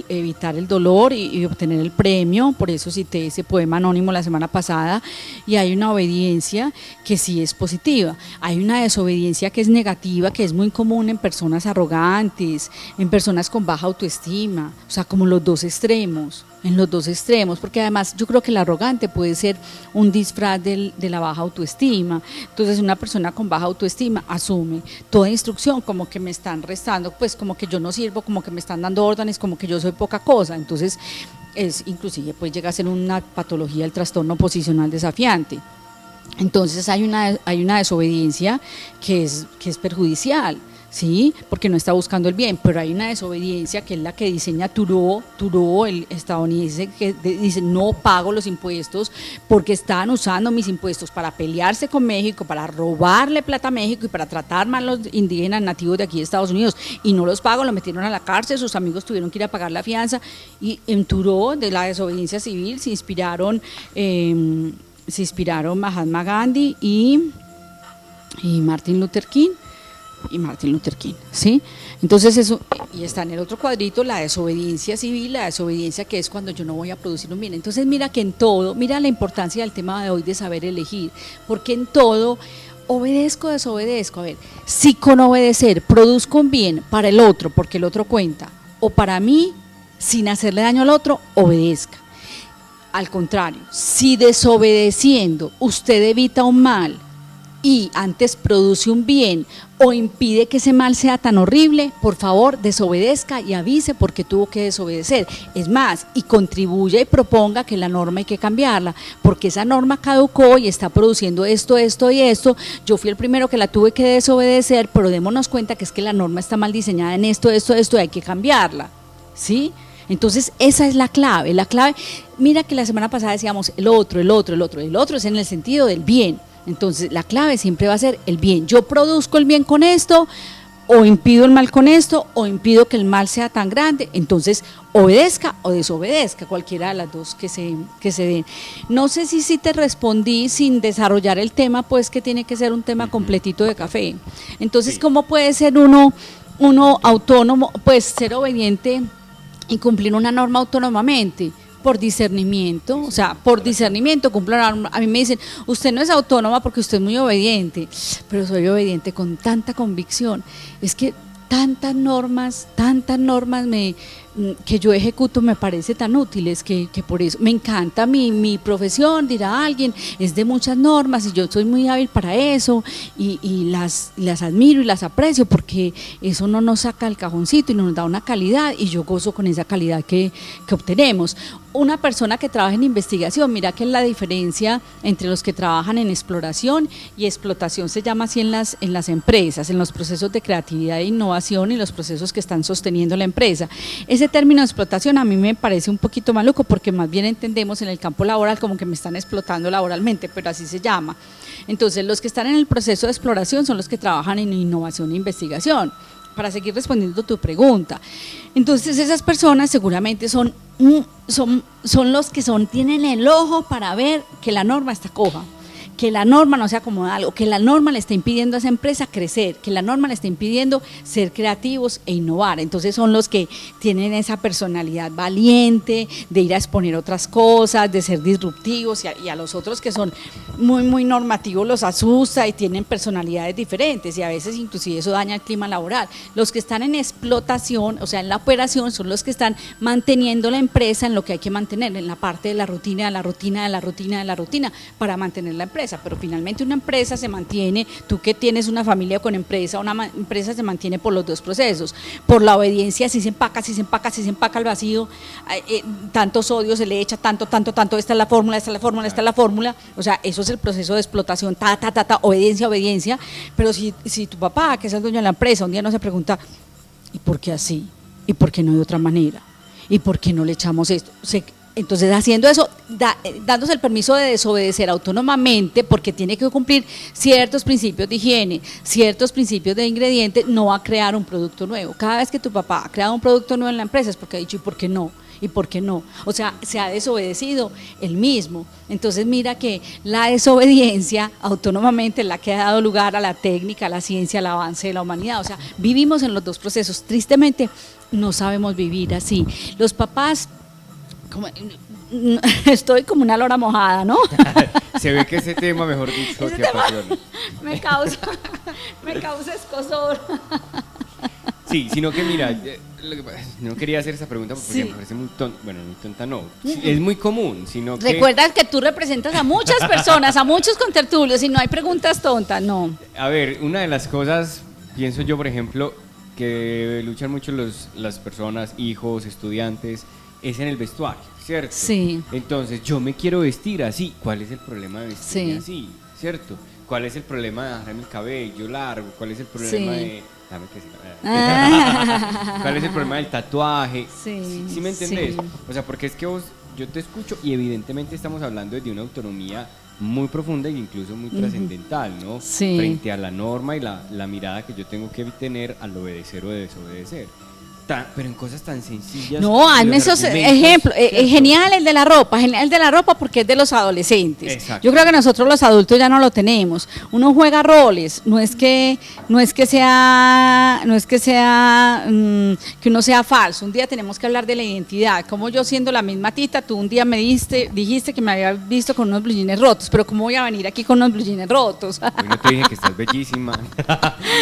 evitar el dolor y obtener el premio. Por eso cité ese poema anónimo la semana pasada. Y hay una obediencia que sí es positiva. Hay una desobediencia que es negativa, que es muy común en personas arrogantes, en personas con baja autoestima, o sea, como los dos extremos. En los dos extremos, porque además yo creo que el arrogante puede ser un disfraz de la baja autoestima. Entonces una persona con baja autoestima asume toda instrucción como que me están restando, pues como que yo no sirvo, como que me están dando órdenes, como que yo soy poca cosa. Entonces inclusive pues llega a ser una patología del trastorno posicional desafiante. Entonces hay una desobediencia que es perjudicial, ¿sí? Porque no está buscando el bien. Pero hay una desobediencia que es la que diseña Thoreau, el estadounidense, que dice: no pago los impuestos porque estaban usando mis impuestos para pelearse con México, para robarle plata a México y para tratar mal a los indígenas nativos de aquí de Estados Unidos, y no los pago, lo metieron a la cárcel, sus amigos tuvieron que ir a pagar la fianza. Y en Thoreau, de la desobediencia civil, se inspiraron Mahatma Gandhi y Martin Luther King. ¿Sí? Entonces eso, y está en el otro cuadrito, la desobediencia civil, la desobediencia que es cuando yo no voy a producir un bien. Entonces mira que en todo, mira la importancia del tema de hoy de saber elegir, porque en todo obedezco, desobedezco. A ver, si con obedecer produzco un bien para el otro, porque el otro cuenta, o para mí, sin hacerle daño al otro, obedezca. Al contrario, si desobedeciendo usted evita un mal y antes produce un bien o impide que ese mal sea tan horrible, por favor desobedezca y avise por qué tuvo que desobedecer. Es más, y contribuya y proponga que la norma hay que cambiarla, porque esa norma caducó y está produciendo esto, esto y esto. Yo fui el primero que la tuve que desobedecer, pero démonos cuenta que es que la norma está mal diseñada en esto, esto, esto, y hay que cambiarla, ¿sí? Entonces esa es la clave, mira que la semana pasada decíamos el otro es en el sentido del bien. Entonces la clave siempre va a ser el bien. Yo produzco el bien con esto, o impido el mal con esto, o impido que el mal sea tan grande. Entonces obedezca o desobedezca, cualquiera de las dos que se den. No sé si te respondí sin desarrollar el tema, pues que tiene que ser un tema completito de café. Entonces, ¿cómo puede ser uno autónomo, pues ser obediente y cumplir una norma autónomamente? Por discernimiento, o sea, por discernimiento cumplo la norma. A mí me dicen, usted no es autónoma porque usted es muy obediente, pero soy obediente con tanta convicción. Es que tantas normas que yo ejecuto me parece tan útiles que por eso me encanta mi profesión, dirá alguien, es de muchas normas y yo soy muy hábil para eso y las admiro y las aprecio porque eso no nos saca el cajoncito y nos da una calidad y yo gozo con esa calidad que obtenemos. Una persona que trabaja en investigación, mira que es la diferencia entre los que trabajan en exploración y explotación, se llama así en las empresas, en los procesos de creatividad e innovación y los procesos que están sosteniendo la empresa. Ese término de explotación a mí me parece un poquito maluco porque más bien entendemos en el campo laboral como que me están explotando laboralmente, pero así se llama. Entonces los que están en el proceso de exploración son los que trabajan en innovación e investigación. Para seguir respondiendo tu pregunta, entonces esas personas seguramente son los que tienen el ojo para ver que la norma está coja, que la norma no se acomoda algo, que la norma le está impidiendo a esa empresa crecer, que la norma le está impidiendo ser creativos e innovar. Entonces son los que tienen esa personalidad valiente de ir a exponer otras cosas, de ser disruptivos y a los otros que son muy, muy normativos los asusta y tienen personalidades diferentes y a veces inclusive eso daña el clima laboral. Los que están en explotación, o sea, en la operación, son los que están manteniendo la empresa en lo que hay que mantener, en la parte de la rutina, para mantener la empresa. Pero finalmente una empresa se mantiene, tú que tienes una familia con empresa, una empresa se mantiene por los dos procesos, por la obediencia, si se empaca al vacío, tanto sodio se le echa, tanto, esta es la fórmula, o sea, eso es el proceso de explotación, obediencia, pero si tu papá, que es el dueño de la empresa, un día no se pregunta, ¿y por qué así? ¿Y por qué no de otra manera? ¿Y por qué no le echamos esto? Entonces, haciendo eso, dándose el permiso de desobedecer autónomamente, porque tiene que cumplir ciertos principios de higiene, ciertos principios de ingredientes, no va a crear un producto nuevo. Cada vez que tu papá ha creado un producto nuevo en la empresa es porque ha dicho, ¿y por qué no? ¿Y por qué no? O sea, se ha desobedecido él mismo. Entonces mira que la desobediencia autónomamente es la que ha dado lugar a la técnica, a la ciencia, al avance de la humanidad. O sea, vivimos en los dos procesos. Tristemente, no sabemos vivir así. Los papás... estoy como una lora mojada, ¿no? Se ve que ese tema, mejor dicho, te apasiona. Me causa escozor. Sí, sino que mira, no quería hacer esa pregunta porque me parece muy tonta. Bueno, muy tonta no, es muy común, sino que... Recuerda que tú representas a muchas personas, a muchos contertulios y no hay preguntas tontas, no. A ver, una de las cosas, pienso yo, por ejemplo, que luchan mucho las personas, hijos, estudiantes, es en el vestuario, ¿cierto? Sí. Entonces, yo me quiero vestir así. ¿Cuál es el problema de vestirme así? ¿Cierto? ¿Cuál es el problema de dejarme el cabello largo? ¿Cuál es el problema de... Dame que sí. ¿Cuál es el problema del tatuaje? ¿Sí me entendés? Sí. O sea, porque es que yo te escucho y evidentemente estamos hablando de una autonomía muy profunda e incluso muy trascendental, ¿no? Sí. Frente a la norma y la mirada que yo tengo que tener al obedecer o desobedecer. Pero en cosas tan sencillas. No, hazme esos ejemplos. Genial el de la ropa porque es de los adolescentes. Exacto. Yo creo que nosotros los adultos ya no lo tenemos. Uno juega roles, no es que sea que uno sea falso. Un día tenemos que hablar de la identidad. Como yo siendo la misma Tita, tú un día dijiste que me había visto con unos blue jeans rotos, pero ¿cómo voy a venir aquí con unos blue jeans rotos? Hoy no te dije que estás bellísima.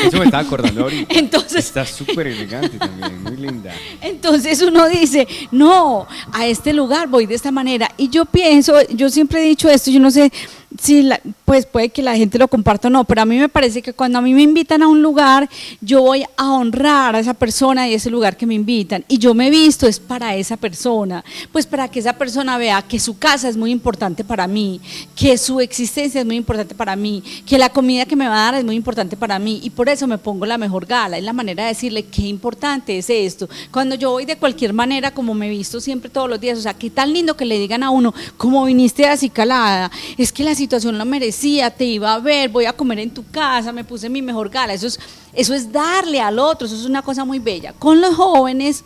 Eso me estaba acordando ahorita. Entonces, estás súper elegante también, muy linda. Entonces uno dice, no, a este lugar voy de esta manera. Y yo pienso, yo siempre he dicho esto, yo no sé, sí, pues puede que la gente lo comparta o no, pero a mí me parece que cuando a mí me invitan a un lugar, yo voy a honrar a esa persona y ese lugar que me invitan, y yo me he visto es para esa persona, pues para que esa persona vea que su casa es muy importante para mí, que su existencia es muy importante para mí, que la comida que me va a dar es muy importante para mí, y por eso me pongo la mejor gala, es la manera de decirle qué importante es esto. Cuando yo voy de cualquier manera, como me he visto siempre todos los días, o sea, qué tan lindo que le digan a uno, como viniste así calada, es que la situación lo merecía, te iba a ver, voy a comer en tu casa, me puse mi mejor gala, eso es darle al otro, eso es una cosa muy bella. Con los jóvenes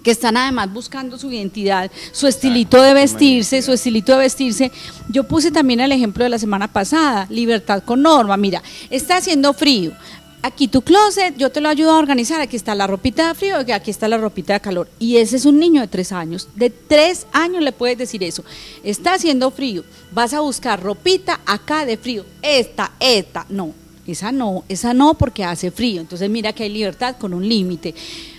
que están además buscando su identidad, su estilito de vestirse, yo puse también el ejemplo de la semana pasada, libertad con norma. Mira, está haciendo frío, aquí tu closet, yo te lo ayudo a organizar, aquí está la ropita de frío, aquí está la ropita de calor, y ese es un niño de 3 años, de 3 años le puedes decir eso, está haciendo frío, vas a buscar ropita acá de frío, esta, esa no porque hace frío, entonces mira que hay libertad con un límite.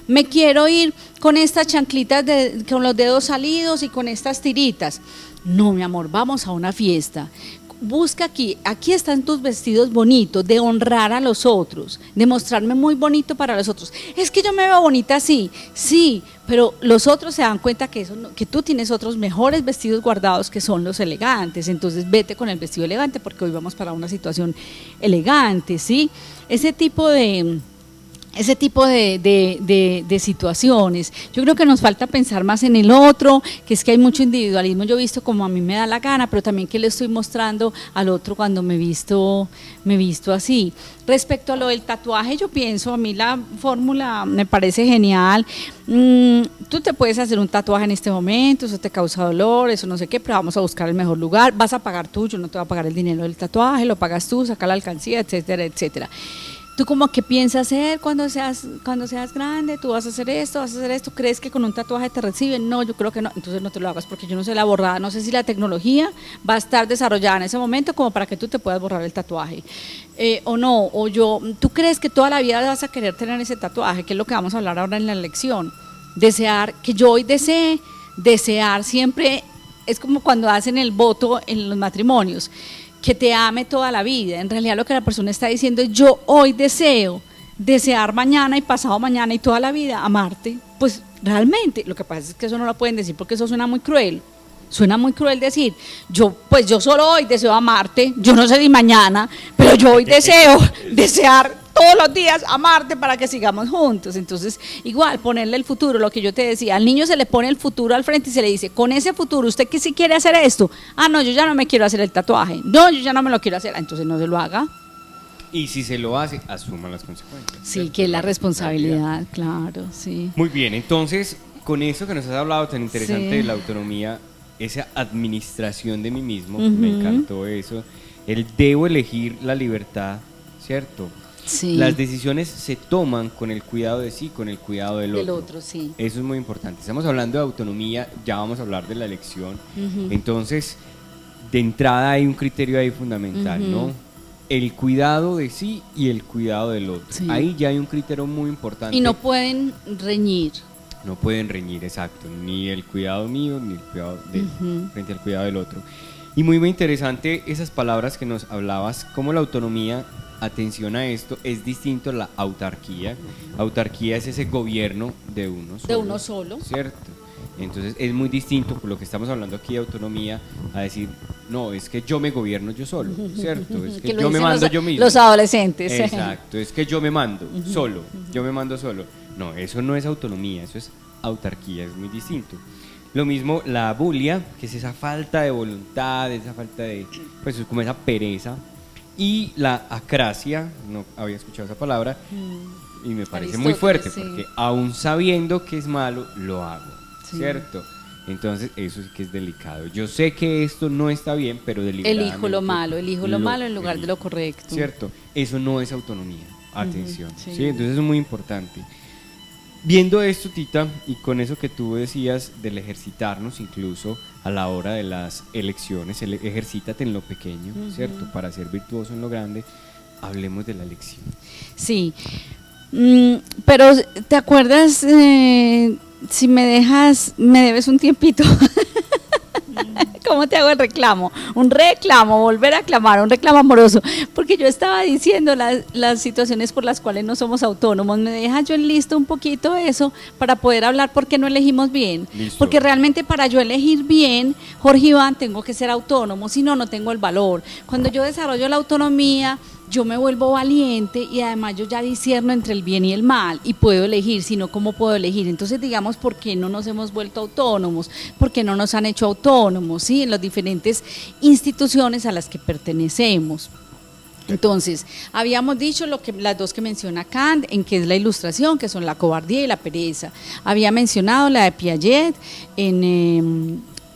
Me quiero ir con estas chanclitas con los dedos salidos y con estas tiritas. No, mi amor, vamos a una fiesta. Busca aquí están tus vestidos bonitos, de honrar a los otros, de mostrarme muy bonito para los otros. Es que yo me veo bonita así, sí, pero los otros se dan cuenta que que tú tienes otros mejores vestidos guardados que son los elegantes, entonces vete con el vestido elegante porque hoy vamos para una situación elegante, ¿sí? Ese tipo de situaciones. Yo creo que nos falta pensar más en el otro, que es que hay mucho individualismo, yo he visto como a mí me da la gana, pero también que le estoy mostrando al otro cuando me he visto así. Respecto a lo del tatuaje, yo pienso, a mí la fórmula me parece genial. Tú te puedes hacer un tatuaje en este momento, eso te causa dolor, eso no sé qué, pero vamos a buscar el mejor lugar, vas a pagar tú, yo no te voy a pagar el dinero del tatuaje, lo pagas tú, saca la alcancía, etcétera, etcétera. ¿Tú como qué piensas hacer cuando seas grande? ¿Tú vas a hacer esto, ¿Crees que con un tatuaje te reciben? No, yo creo que no, entonces no te lo hagas porque yo no sé la borrada, no sé si la tecnología va a estar desarrollada en ese momento como para que tú te puedas borrar el tatuaje. O no, ¿tú crees que toda la vida vas a querer tener ese tatuaje? Que es lo que vamos a hablar ahora en la lección. Desear, que yo hoy desear siempre, es como cuando hacen el voto en los matrimonios, que te ame toda la vida. En realidad lo que la persona está diciendo es yo hoy desear mañana y pasado mañana y toda la vida amarte. Pues realmente lo que pasa es que eso no lo pueden decir porque eso suena muy cruel. Suena muy cruel decir, yo solo hoy deseo amarte, yo no sé ni mañana, pero yo hoy desear todos los días amarte para que sigamos juntos. Entonces, igual, ponerle el futuro, lo que yo te decía, al niño se le pone el futuro al frente y se le dice, con ese futuro, ¿usted que si quiere hacer esto? Ah, no, yo ya no me quiero hacer el tatuaje, no, yo ya no me lo quiero hacer, entonces no se lo haga. Y si se lo hace, asuma las consecuencias. Sí, ¿cierto? Que es la responsabilidad, claro, sí. Muy bien, entonces, con eso que nos has hablado tan interesante de la autonomía, esa administración de mí mismo, me encantó eso, el debo elegir la libertad, ¿cierto? Sí. Las decisiones se toman con el cuidado de sí, con el cuidado del otro, sí. Eso es muy importante. Estamos hablando de autonomía, ya vamos a hablar de la elección. Entonces, de entrada hay un criterio ahí fundamental, ¿no? El cuidado de sí y el cuidado del otro. Sí. Ahí ya hay un criterio muy importante. Y no pueden reñir. No pueden reñir, exacto. Ni el cuidado mío, ni el cuidado de frente al cuidado del otro. Y muy, muy interesante esas palabras que nos hablabas, cómo la autonomía, atención a esto, es distinto a la autarquía. Autarquía es ese gobierno de uno solo. De uno solo. ¿Cierto? Entonces es muy distinto por lo que estamos hablando aquí de autonomía a decir, no, es que yo me gobierno yo solo, ¿cierto? Es que yo me mando yo mismo. Los adolescentes. Exacto, es que yo me mando solo, yo me mando solo. No, eso no es autonomía, eso es autarquía, es muy distinto. Lo mismo la abulia, que es esa falta de voluntad, esa falta de, pues es como esa pereza. Y la acracia, no había escuchado esa palabra, y me parece muy fuerte, porque aún sabiendo que es malo, lo hago, ¿cierto? Entonces eso sí que es delicado. Yo sé que esto no está bien, pero deliberadamente elijo lo malo en lugar de lo correcto. ¿Cierto? Eso no es autonomía, atención, ¿sí? Entonces es muy importante. Viendo esto, Tita, y con eso que tú decías del ejercitarnos incluso a la hora de las elecciones, ejercítate en lo pequeño, ¿cierto? Para ser virtuoso en lo grande, hablemos de la elección. Sí, pero ¿te acuerdas? Si me debes un tiempito. ¿Cómo te hago el reclamo? Un reclamo, volver a clamar, un reclamo amoroso. Porque yo estaba diciendo las situaciones por las cuales no somos autónomos. Me deja yo enlisto un poquito eso para poder hablar por qué no elegimos bien. Listo. Porque realmente para yo elegir bien, Jorge Iván, tengo que ser autónomo, si no, no tengo el valor. Cuando yo desarrollo la autonomía, yo me vuelvo valiente y además yo ya discierno entre el bien y el mal y puedo elegir, si no, ¿cómo puedo elegir? Entonces, digamos, ¿por qué no nos hemos vuelto autónomos? ¿Por qué no nos han hecho autónomos? ¿Sí? En las diferentes instituciones a las que pertenecemos. Entonces, habíamos dicho las dos que menciona Kant, en que es la ilustración, que son la cobardía y la pereza. Había mencionado la de Piaget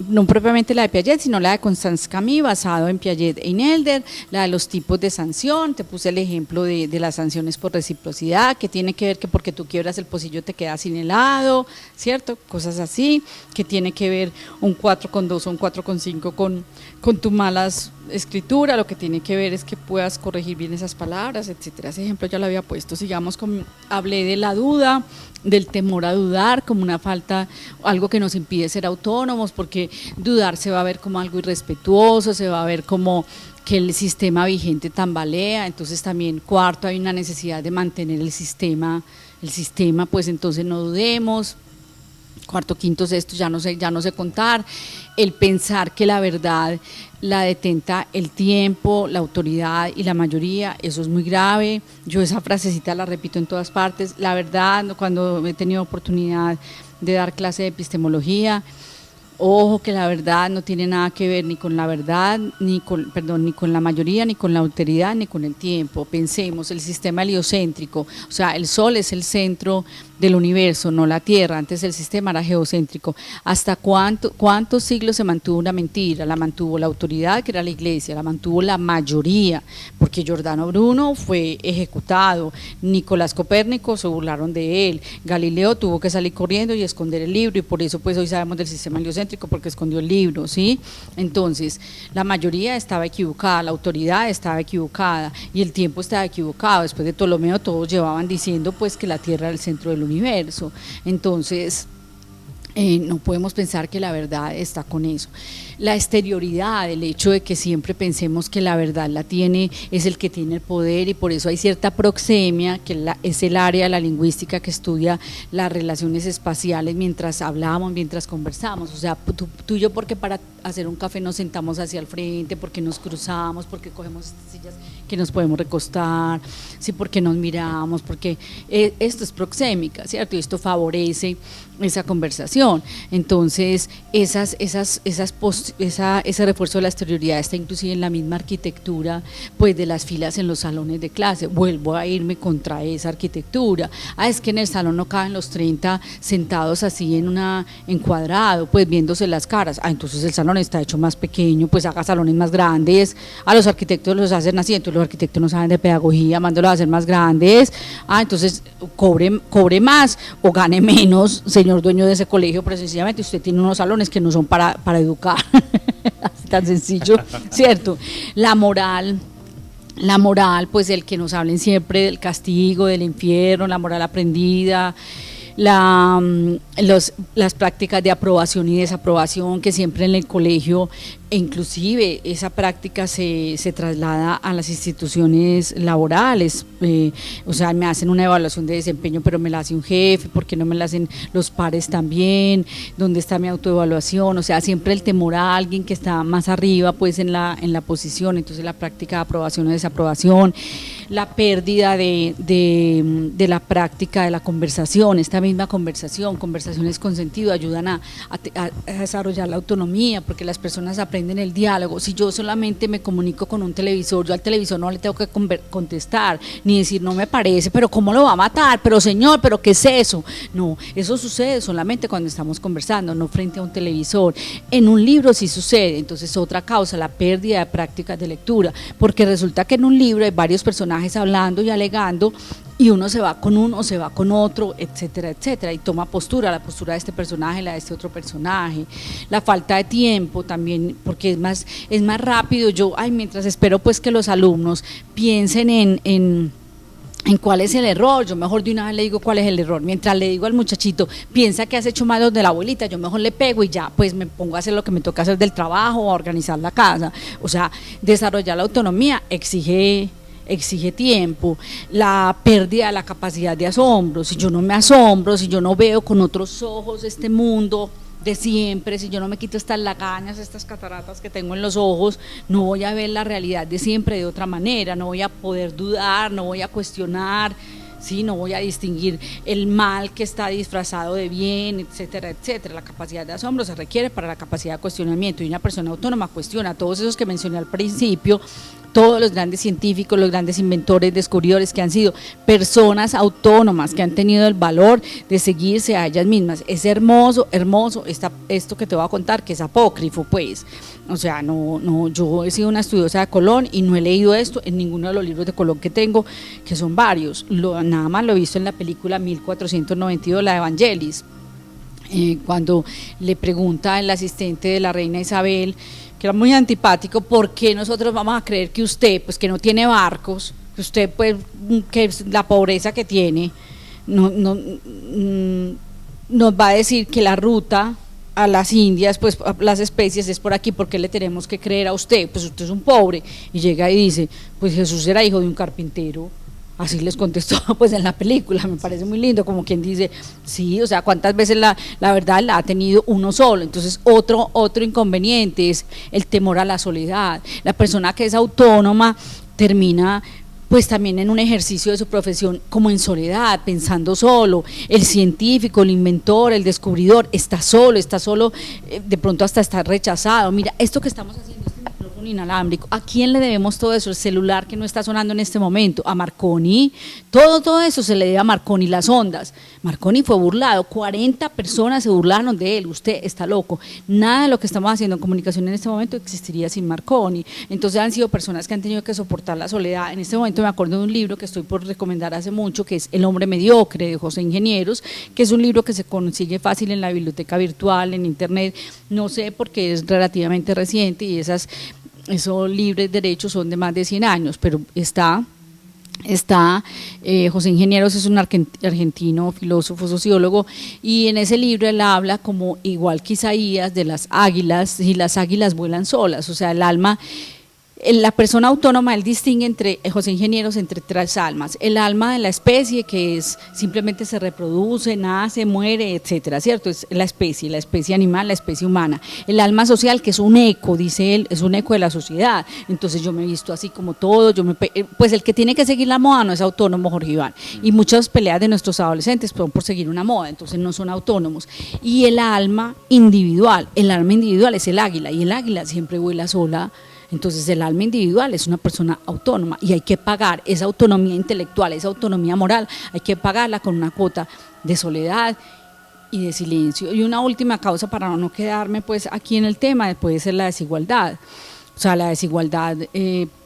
no propiamente la de Piaget, sino la de Constance Camus, basado en Piaget e Inelder, la de los tipos de sanción. Te puse el ejemplo de las sanciones por reciprocidad, que tiene que ver que porque tú quiebras el pocillo te quedas sin helado, ¿cierto? Cosas así, que tiene que ver un 4,2 o un 4,5 con tu malas escritura, lo que tiene que ver es que puedas corregir bien esas palabras, etcétera. Ese ejemplo ya lo había puesto. Sigamos hablé de la duda, del temor a dudar como una falta, algo que nos impide ser autónomos, porque dudar se va a ver como algo irrespetuoso, se va a ver como que el sistema vigente tambalea. Entonces también, cuarto, hay una necesidad de mantener el sistema, pues entonces no dudemos. Cuarto, quinto, sexto, ya no sé contar. El pensar que la verdad la detenta el tiempo, la autoridad y la mayoría, eso es muy grave. Yo esa frasecita la repito en todas partes. La verdad, cuando he tenido oportunidad de dar clase de epistemología, ojo que la verdad no tiene nada que ver ni con la verdad, ni con la mayoría, ni con la autoridad, ni con el tiempo. Pensemos, el sistema heliocéntrico, o sea, el Sol es el centro del universo, no la Tierra. Antes el sistema era geocéntrico. ¿Hasta cuántos siglos se mantuvo una mentira? La mantuvo la autoridad, que era la Iglesia, la mantuvo la mayoría, porque Giordano Bruno fue ejecutado, Nicolás Copérnico se burlaron de él, Galileo tuvo que salir corriendo y esconder el libro, y por eso pues hoy sabemos del sistema heliocéntrico, porque escondió el libro, ¿sí? Entonces, la mayoría estaba equivocada, la autoridad estaba equivocada y el tiempo estaba equivocado. Después de Ptolomeo todos llevaban diciendo pues que la Tierra era el centro del universo. Entonces, no podemos pensar que la verdad está con eso. La exterioridad, el hecho de que siempre pensemos que la verdad es el que tiene el poder, y por eso hay cierta proxemia, que es el área de la lingüística que estudia las relaciones espaciales mientras hablamos, mientras conversamos. O sea, tú y yo, porque para hacer un café nos sentamos hacia el frente, porque nos cruzamos, porque cogemos sillas que nos podemos recostar, sí, porque nos miramos, porque esto es proxémica, ¿cierto? Y esto favorece esa conversación. Entonces, ese refuerzo de la exterioridad está inclusive en la misma arquitectura pues de las filas en los salones de clase. Vuelvo a irme contra esa arquitectura. Es que en el salón no caben los 30 sentados así en cuadrado, pues viéndose las caras. Entonces el salón está hecho más pequeño, pues haga salones más grandes. A los arquitectos los hacen así, entonces los arquitectos no saben de pedagogía, mándolos a hacer más grandes. Entonces cobre más o gane menos, señor dueño de ese colegio, pero sencillamente usted tiene unos salones que no son para educar. Así tan sencillo, ¿cierto? La moral, pues el que nos hablen siempre del castigo, del infierno, la moral aprendida, las prácticas de aprobación y desaprobación, que siempre en el colegio, e inclusive esa práctica se traslada a las instituciones laborales. O sea, me hacen una evaluación de desempeño, pero me la hace un jefe, ¿por qué no me la hacen los pares también? ¿Dónde está mi autoevaluación? O sea, siempre el temor a alguien que está más arriba pues en la posición. Entonces la práctica de aprobación o desaprobación, la pérdida de la práctica de la conversación, esta misma conversaciones con sentido ayudan a desarrollar la autonomía, porque las personas aprenden el diálogo. Si yo solamente me comunico con un televisor, yo al televisor no le tengo que contestar, ni decir no me parece, pero ¿cómo lo va a matar? Pero señor, ¿pero qué es eso? No, eso sucede solamente cuando estamos conversando, no frente a un televisor. En un libro sí sucede. Entonces, otra causa, la pérdida de prácticas de lectura, porque resulta que en un libro hay varios personajes hablando y alegando, y uno se va con uno, se va con otro, etcétera, etcétera, y toma postura, la postura de este personaje, la de este otro personaje. La falta de tiempo también, porque es más rápido. Mientras espero pues que los alumnos piensen en en cuál es el error, yo mejor de una vez le digo cuál es el error, mientras le digo al muchachito, piensa que has hecho mal los de la abuelita, yo mejor le pego y ya, pues me pongo a hacer lo que me toca hacer del trabajo, o a organizar la casa. O sea, desarrollar la autonomía exige tiempo, la pérdida de la capacidad de asombro. Si yo no me asombro, si yo no veo con otros ojos este mundo de siempre, si yo no me quito estas lagañas, estas cataratas que tengo en los ojos, no voy a ver la realidad de siempre de otra manera, no voy a poder dudar, no voy a cuestionar, ¿sí? No voy a distinguir el mal que está disfrazado de bien, etcétera, etcétera. La capacidad de asombro se requiere para la capacidad de cuestionamiento, y una persona autónoma cuestiona todos esos que mencioné al principio, todos los grandes científicos, los grandes inventores, descubridores que han sido personas autónomas, que han tenido el valor de seguirse a ellas mismas. Es hermoso esto que te voy a contar, que es apócrifo, pues. O sea, no, yo he sido una estudiosa de Colón y no he leído esto en ninguno de los libros de Colón que tengo, que son varios. Nada más lo he visto en la película 1492, la de Evangelis, cuando le pregunta el asistente de la reina Isabel, que era muy antipático, ¿por qué nosotros vamos a creer que usted, pues que no tiene barcos, que usted, pues, que la pobreza que tiene, nos va a decir que la ruta a las Indias, pues a las especies es por aquí? ¿Por qué le tenemos que creer a usted? Pues usted es un pobre. Y llega y dice, pues Jesús era hijo de un carpintero. Así les contestó pues en la película. Me parece muy lindo, como quien dice, sí, o sea, cuántas veces la verdad la ha tenido uno solo. Entonces otro inconveniente es el temor a la soledad. La persona que es autónoma termina pues también en un ejercicio de su profesión como en soledad, pensando solo. El científico, el inventor, el descubridor está solo, de pronto hasta está rechazado. Mira, esto que estamos haciendo, este micrófono inalámbrico, ¿a quién le debemos todo eso? El celular que no está sonando en este momento, a Marconi. Todo eso se le debe a Marconi, las ondas. Marconi fue burlado, 40 personas se burlaron de él. Usted está loco. Nada de lo que estamos haciendo en comunicación en este momento existiría sin Marconi. Entonces han sido personas que han tenido que soportar la soledad. En este momento me acuerdo de un libro que estoy por recomendar hace mucho, que es El hombre mediocre, de José Ingenieros, que es un libro que se consigue fácil en la biblioteca virtual, en internet, no sé, porque es relativamente reciente, y esos libres derechos son de más de 100 años, pero está José Ingenieros es un argentino, filósofo, sociólogo, y en ese libro él habla, como igual que Isaías, de las águilas, y las águilas vuelan solas. O sea, el alma, la persona autónoma, él distingue entre José Ingenieros entre tres almas: el alma de la especie, que es simplemente se reproduce, nace, muere, etcétera, ¿cierto? Es la especie animal, la especie humana. El alma social, que es un eco, dice él, es un eco de la sociedad. Entonces yo me he visto así como todo, pues el que tiene que seguir la moda no es autónomo, Jorge Iván, y muchas peleas de nuestros adolescentes son por seguir una moda, entonces no son autónomos. Y el alma individual es el águila, y el águila siempre vuela sola. Entonces el alma individual es una persona autónoma, y hay que pagar esa autonomía intelectual, esa autonomía moral, hay que pagarla con una cuota de soledad y de silencio. Y una última causa, para no quedarme pues aquí en el tema, puede ser la desigualdad. O sea, la desigualdad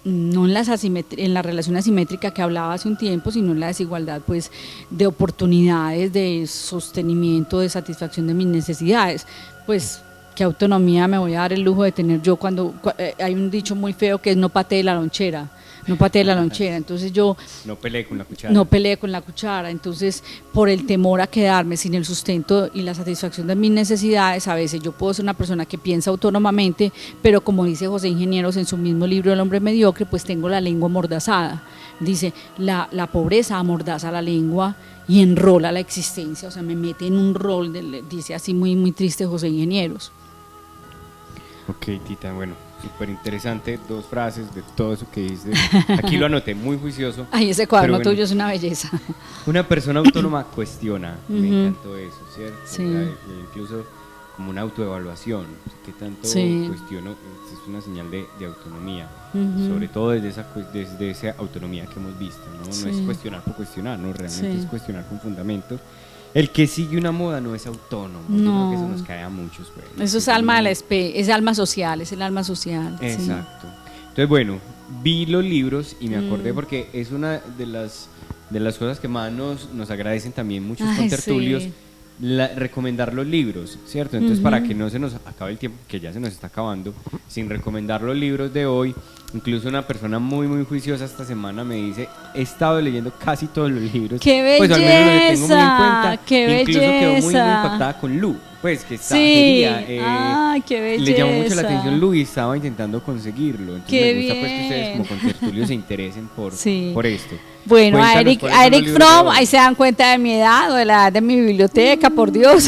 no en la relación asimétrica que hablaba hace un tiempo, sino en la desigualdad pues de oportunidades, de sostenimiento, de satisfacción de mis necesidades. Pues ¿qué autonomía me voy a dar el lujo de tener yo cuando hay un dicho muy feo que es no patee la lonchera? Entonces yo no peleé con la cuchara. Entonces, por el temor a quedarme sin el sustento y la satisfacción de mis necesidades, a veces yo puedo ser una persona que piensa autónomamente, pero como dice José Ingenieros en su mismo libro El hombre mediocre, pues tengo la lengua amordazada. Dice, la pobreza amordaza la lengua y enrola la existencia, o sea, me mete en un rol, dice así muy, muy triste José Ingenieros. Ok, Tita, bueno, súper interesante, 2 frases de todo eso que dices. Aquí lo anoté, muy juicioso. Ay, ese cuaderno tuyo es una belleza. Una persona autónoma cuestiona, me encantó eso, ¿cierto? Sí. Incluso como una autoevaluación, ¿qué tanto cuestiono? Es una señal de autonomía, sobre todo desde esa autonomía que hemos visto, ¿no? No es cuestionar por cuestionar, no, realmente es cuestionar con fundamento. El que sigue una moda no es autónomo. No. Yo creo que eso nos cae a muchos. Pues, eso es alma de la especie, es alma social, es el alma social. Exacto. Sí. Entonces, bueno, vi los libros y me acordé porque es una de las cosas que más nos agradecen también muchos contertulios, recomendar los libros, ¿cierto? Entonces, para que no se nos acabe el tiempo, que ya se nos está acabando, sin recomendar los libros de hoy, Incluso una persona muy, muy juiciosa esta semana me dice, he estado leyendo casi todos los libros. ¡Qué belleza! Pues al menos lo que tengo muy en cuenta. ¡Qué Incluso quedó muy, muy belleza! impactada con Lu. Pues que está, Sí, quería, qué belleza. le llamó mucho la atención Lu y estaba intentando conseguirlo. Entonces Qué me gusta pues que bien. ustedes como contertulios se interesen Sí. por esto. Bueno, a Cuéntanos Eric, cuáles son los libros de Fromm, hoy. ahí se dan cuenta de mi edad o de la edad de mi biblioteca, por Dios.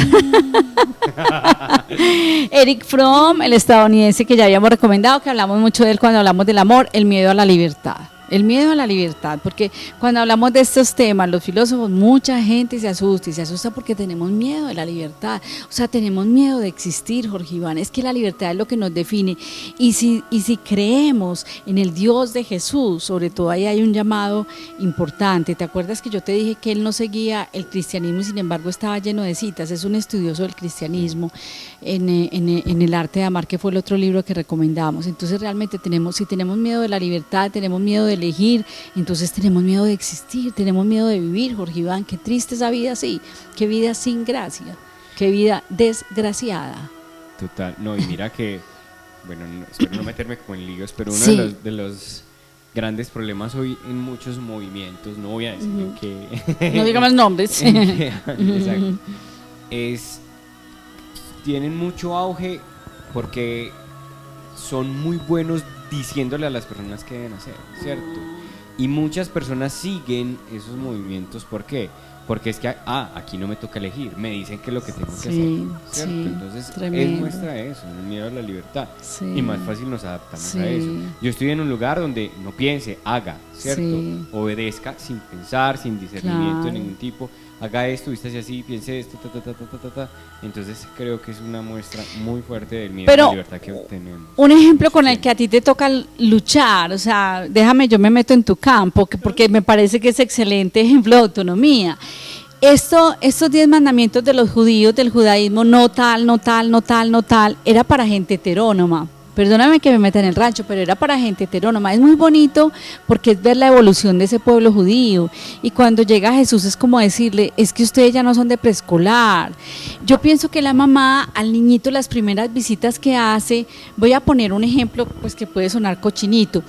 Eric Fromm, el estadounidense que ya habíamos recomendado, que hablamos mucho de él cuando hablamos del amor, el miedo a la libertad. El miedo a la libertad, porque cuando hablamos de estos temas, los filósofos, mucha gente se asusta y se asusta porque tenemos miedo de la libertad, o sea, tenemos miedo de existir, Jorge Iván, es que la libertad es lo que nos define, y si creemos en el Dios de Jesús, sobre todo ahí hay un llamado importante. ¿Te acuerdas que yo te dije que él no seguía el cristianismo y sin embargo estaba lleno de citas? Es un estudioso del cristianismo en el arte de amar, que fue el otro libro que recomendamos. Entonces realmente si tenemos miedo de la libertad, tenemos miedo de elegir, entonces tenemos miedo de existir, tenemos miedo de vivir, Jorge Iván. Qué triste esa vida así, qué vida sin gracia, qué vida desgraciada. Total, no, y mira que, bueno, espero no meterme como en líos, pero uno Sí. de los grandes problemas hoy en muchos movimientos, no voy a decir que... No digamos nombres. Exacto. Tienen mucho auge porque son muy buenos diciéndole a las personas qué deben hacer, ¿cierto? Y muchas personas siguen esos movimientos, ¿por qué? Porque es que, aquí no me toca elegir, me dicen que es lo que tengo que hacer, ¿cierto? Sí, Entonces, tremendo. es muestra de eso, el miedo a la libertad. Sí. Y más fácil nos adaptamos Sí. a eso. Yo estoy en un lugar donde no piense, haga, ¿cierto? Sí. Obedezca sin pensar, sin discernimiento de Claro. ningún tipo. Haga esto, vístase así, piense esto, ta. Entonces creo que es una muestra muy fuerte del miedo Pero a la libertad que tenemos. un ejemplo con el que a ti te toca luchar, o sea, déjame, yo me meto en tu campo, porque me parece que es excelente ejemplo de autonomía. Estos 10 mandamientos de los judíos, del judaísmo, no tal, era para gente heterónoma. Perdóname que me meta en el rancho, pero era para gente heterónoma. Es muy bonito porque es ver la evolución de ese pueblo judío. Y cuando llega Jesús es como decirle, es que ustedes ya no son de preescolar. Yo pienso que la mamá al niñito, las primeras visitas que hace, voy a poner un ejemplo pues que puede sonar cochinito.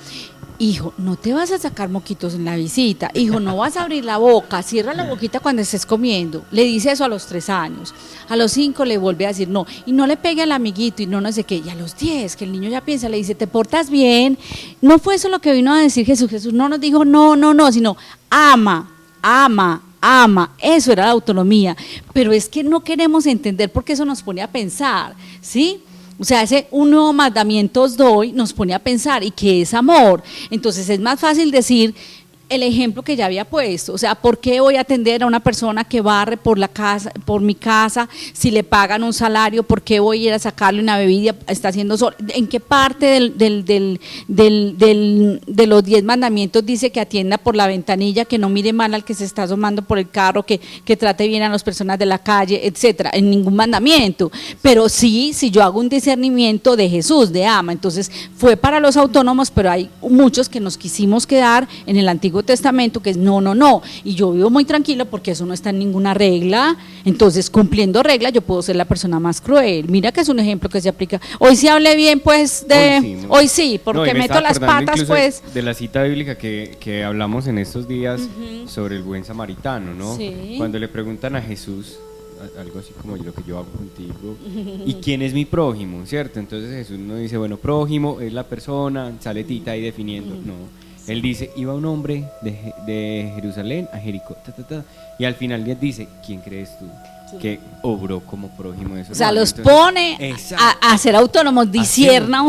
Hijo, no te vas a sacar moquitos en la visita. Hijo, no vas a abrir la boca. Cierra la boquita cuando estés comiendo. Le dice eso a los 3 años. A los 5 le vuelve a decir no. Y no le pegue al amiguito y no sé qué. Y a los 10, que el niño ya piensa, le dice, ¿te portas bien? No fue eso lo que vino a decir Jesús. Jesús no nos dijo no, sino ama. Eso era la autonomía. Pero es que no queremos entender porque eso nos pone a pensar, ¿sí? O sea, ese un nuevo mandamiento os doy nos pone a pensar, ¿y qué es amor? Entonces es más fácil decir el ejemplo que ya había puesto, o sea, ¿por qué voy a atender a una persona que barre por mi casa, si le pagan un salario? ¿Por qué voy a ir a sacarle una bebida? Está haciendo sol. ¿En qué parte de los 10 mandamientos dice que atienda por la ventanilla, que no mire mal al que se está asomando por el carro, que trate bien a las personas de la calle, etcétera? En ningún mandamiento, pero sí, si yo hago un discernimiento de Jesús, de ama, entonces fue para los autónomos, pero hay muchos que nos quisimos quedar en el Antiguo Testamento, que es no, y yo vivo muy tranquilo porque eso no está en ninguna regla. Entonces, cumpliendo reglas, yo puedo ser la persona más cruel. Mira que es un ejemplo que se aplica. Hoy sí hablé bien, pues, hoy sí, porque me meto estaba las acordando patas, incluso pues. de la cita bíblica que hablamos en estos días sobre el buen samaritano, ¿no? Sí. Cuando le preguntan a Jesús, algo así como lo que yo hago contigo, ¿y quién es mi prójimo? ¿Cierto? Entonces Jesús no dice, bueno, prójimo es la persona, sale Tita ahí definiendo, no. Él dice, iba un hombre de Jerusalén a Jericó, y al final les dice, ¿quién crees tú que obró como prójimo de su O sea, hermano? los Entonces, pone a ser autónomos. Discierna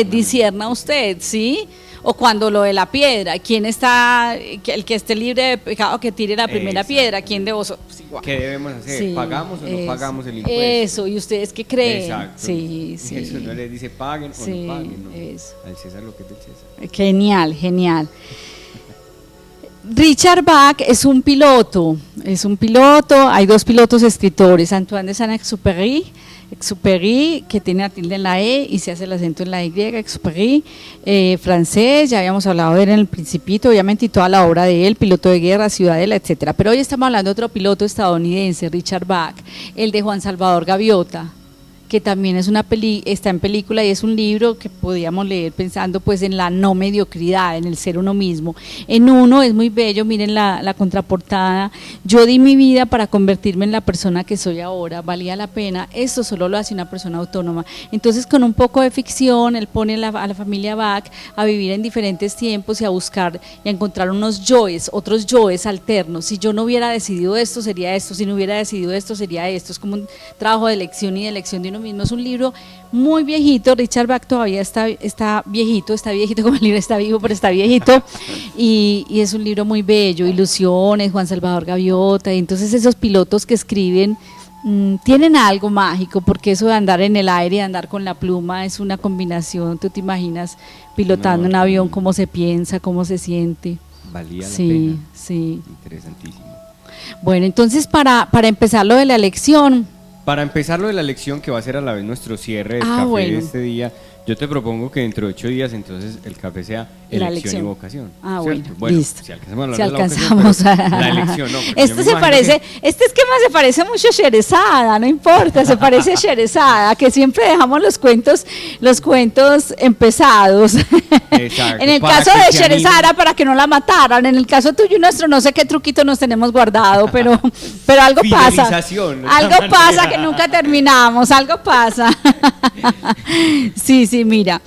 Discierna. usted, ¿sí? O cuando lo de la piedra, ¿quién está, el que esté libre de pecado que tire la primera piedra? ¿Quién de vosotros? Pues igual. ¿Qué debemos hacer? Sí, ¿Pagamos o no pagamos el impuesto? Eso, ¿y ustedes qué creen? Exacto. Sí. Jesús no les dice paguen o no paguen, ¿no? Eso. Al César lo que es del César. Genial. Richard Bach es un piloto, hay 2 pilotos escritores, Antoine de Saint-Exupéry, que tiene la tilde en la E y se hace el acento en la Y, Exupéry, francés, ya habíamos hablado de él en el Principito, obviamente, y toda la obra de él, piloto de guerra, Ciudadela, etcétera. Pero hoy estamos hablando de otro piloto estadounidense, Richard Bach, el de Juan Salvador Gaviota, que también es está en película y es un libro que podíamos leer pensando pues en la no mediocridad, en el ser uno mismo. En uno es muy bello, miren la contraportada: yo di mi vida para convertirme en la persona que soy ahora, valía la pena, esto solo lo hace una persona autónoma. Entonces, con un poco de ficción, él pone a la familia Bach a vivir en diferentes tiempos y a buscar y a encontrar unos yoes, otros yoes alternos. Si yo no hubiera decidido esto, sería esto; si no hubiera decidido esto, sería esto. Es como un trabajo de elección y de elección de uno mismo. Es un libro muy viejito. Richard Bach todavía está viejito como el libro está vivo, pero está viejito, y es un libro muy bello. Ilusiones, Juan Salvador Gaviota. Y entonces esos pilotos que escriben tienen algo mágico, porque eso de andar en el aire y andar con la pluma es una combinación. Tú te imaginas pilotando un avión, cómo se piensa, cómo se siente. Valía la pena. Sí. Interesantísimo. Bueno, entonces para empezar lo de la lección. Para empezar lo de la lección, que va a ser a la vez nuestro cierre del café de este día, yo te propongo que dentro de 8 días entonces el café sea elección y vocación. Bueno, listo. Si alcanzamos a si hablar alcanzamos de la elección, no. Este esquema se parece mucho a Sherezada, no importa, se parece a Sherezada, que siempre dejamos los cuentos empezados. Exacto. En el caso de Sherezada, para que no la mataran. En el caso tuyo y nuestro, no sé qué truquito nos tenemos guardado, pero algo pasa. Algo pasa que nunca terminamos, algo pasa. Sí, mira.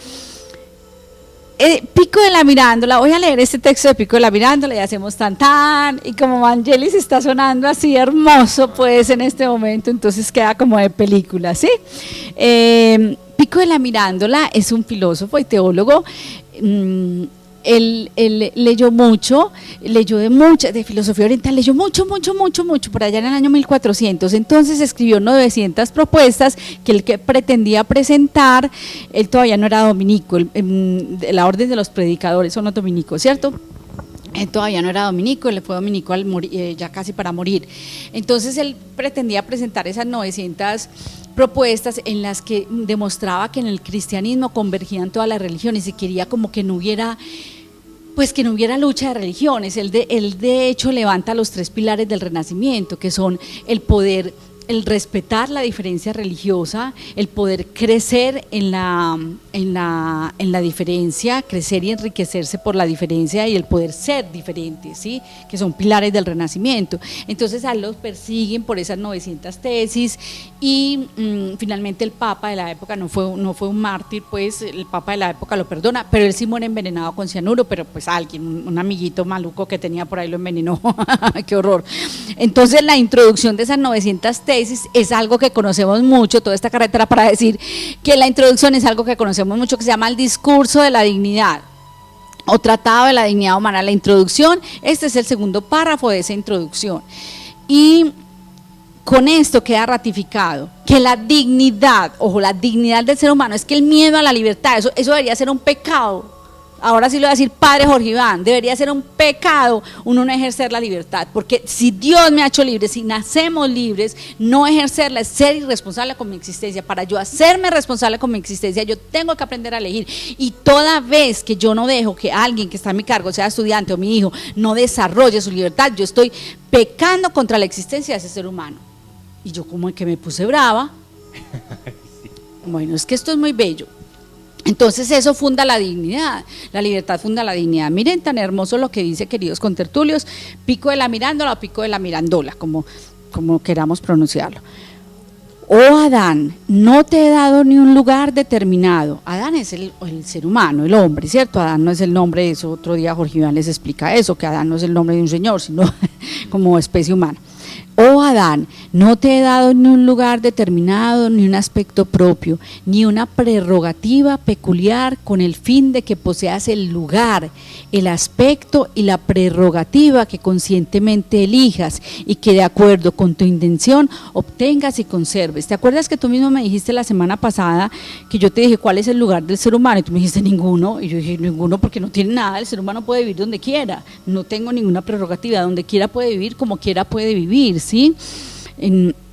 Pico de la Mirándola, voy a leer este texto de Pico de la Mirándola y hacemos tan, y como Vangelis está sonando así hermoso pues en este momento, entonces queda como de película, ¿sí? Pico de la Mirándola es un filósofo y teólogo. Él leyó mucho, de filosofía oriental, leyó mucho, por allá en el año 1400, entonces escribió 900 propuestas que él pretendía presentar. Él todavía no era dominico, la orden de los predicadores son los dominicos, ¿cierto? Él todavía no era dominico, él fue dominico al morir, ya casi para morir. Entonces él pretendía presentar esas 900 propuestas en las que demostraba que en el cristianismo convergían todas las religiones y quería como que no hubiera lucha de religiones. Él de hecho levanta los 3 pilares del Renacimiento, que son el poder, el respetar la diferencia religiosa, el poder crecer en la diferencia, crecer y enriquecerse por la diferencia, y el poder ser diferente, ¿sí? Que son pilares del Renacimiento. Entonces a él los persiguen por esas 900 tesis y finalmente el Papa de la época no fue un mártir, pues el Papa de la época lo perdona, pero él sí muere envenenado con cianuro, pero pues alguien, un amiguito maluco que tenía por ahí lo envenenó. ¡Qué horror! Entonces la introducción de esas 900 tesis es algo que conocemos mucho, toda esta carretera para decir que la introducción es algo que conocemos mucho, que se llama el discurso de la dignidad o tratado de la dignidad humana. La introducción, este es el segundo párrafo de esa introducción, y con esto queda ratificado que la dignidad, ojo, la dignidad del ser humano, es que el miedo a la libertad, eso debería ser un pecado. Ahora sí lo voy a decir, padre Jorge Iván, debería ser un pecado uno no ejercer la libertad, porque si Dios me ha hecho libre, si nacemos libres, no ejercerla es ser irresponsable con mi existencia. Para yo hacerme responsable con mi existencia, yo tengo que aprender a elegir, y toda vez que yo no dejo que alguien que está a mi cargo, sea estudiante o mi hijo, no desarrolle su libertad, yo estoy pecando contra la existencia de ese ser humano. Y yo como que me puse brava. Bueno, es que esto es muy bello. Entonces eso funda la dignidad, la libertad funda la dignidad. Miren tan hermoso lo que dice, queridos contertulios, Pico de la Mirándola o Pico de la Mirandola, como queramos pronunciarlo. Oh Adán, no te he dado ni un lugar determinado. Adán es el ser humano, el hombre, ¿cierto? Adán no es el nombre de eso. Otro día Jorge Iván les explica eso, que Adán no es el nombre de un señor, sino como especie humana. Oh Adán, no te he dado ni un lugar determinado, ni un aspecto propio, ni una prerrogativa peculiar, con el fin de que poseas el lugar, el aspecto y la prerrogativa que conscientemente elijas, y que de acuerdo con tu intención obtengas y conserves. ¿Te acuerdas que tú mismo me dijiste la semana pasada que yo te dije cuál es el lugar del ser humano? Y tú me dijiste ninguno, y yo dije ninguno porque no tiene nada. El ser humano puede vivir donde quiera, no tengo ninguna prerrogativa, donde quiera puede vivir, como quiera puede vivir, ¿sí?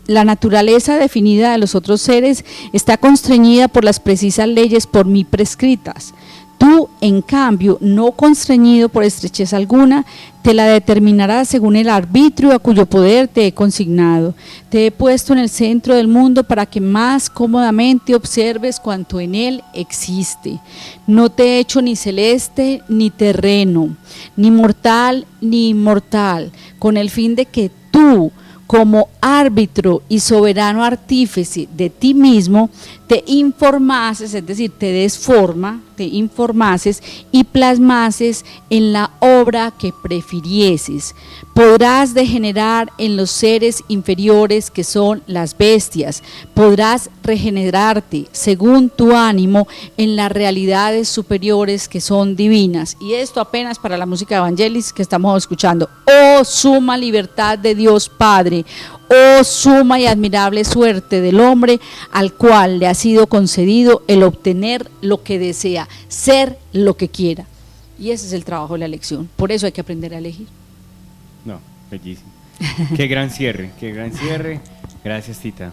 La naturaleza definida de los otros seres está constreñida por las precisas leyes por mí prescritas. Tú, en cambio, no constreñido por estrechez alguna, te la determinarás según el arbitrio a cuyo poder te he consignado. Te he puesto en el centro del mundo para que más cómodamente observes cuanto en él existe. No te he hecho ni celeste ni terreno, ni mortal ni inmortal, con el fin de que tú, como árbitro y soberano artífice de ti mismo, te informases, es decir, te des forma, te informases y plasmases en la obra que prefirieses. Podrás degenerar en los seres inferiores que son las bestias, podrás regenerarte según tu ánimo en las realidades superiores que son divinas. Y esto apenas para la música de Evangelis que estamos escuchando. Oh suma libertad de Dios Padre, oh suma y admirable suerte del hombre al cual le ha sido concedido el obtener lo que desea, ser lo que quiera. Y ese es el trabajo de la elección. Por eso hay que aprender a elegir. No, bellísimo. Qué gran cierre, qué gran cierre. Gracias, Tita.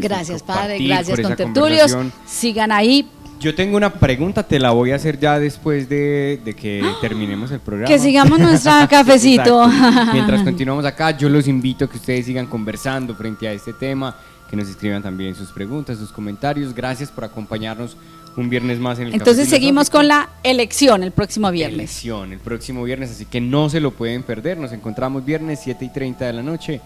Gracias, padre. Gracias, contertulios. Sigan ahí. Yo tengo una pregunta, te la voy a hacer ya después de que terminemos el programa. Que sigamos nuestro cafecito. Mientras continuamos acá, yo los invito a que ustedes sigan conversando frente a este tema, que nos escriban también sus preguntas, sus comentarios. Gracias por acompañarnos un viernes más en el Entonces Café seguimos con la elección el próximo viernes. Elección, el próximo viernes, así que no se lo pueden perder. Nos encontramos viernes 7:30 de la noche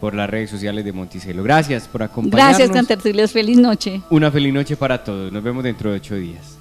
por las redes sociales de Monticello. Gracias por acompañarnos. Gracias, contertulios. Feliz noche. Una feliz noche para todos. Nos vemos dentro de 8 días.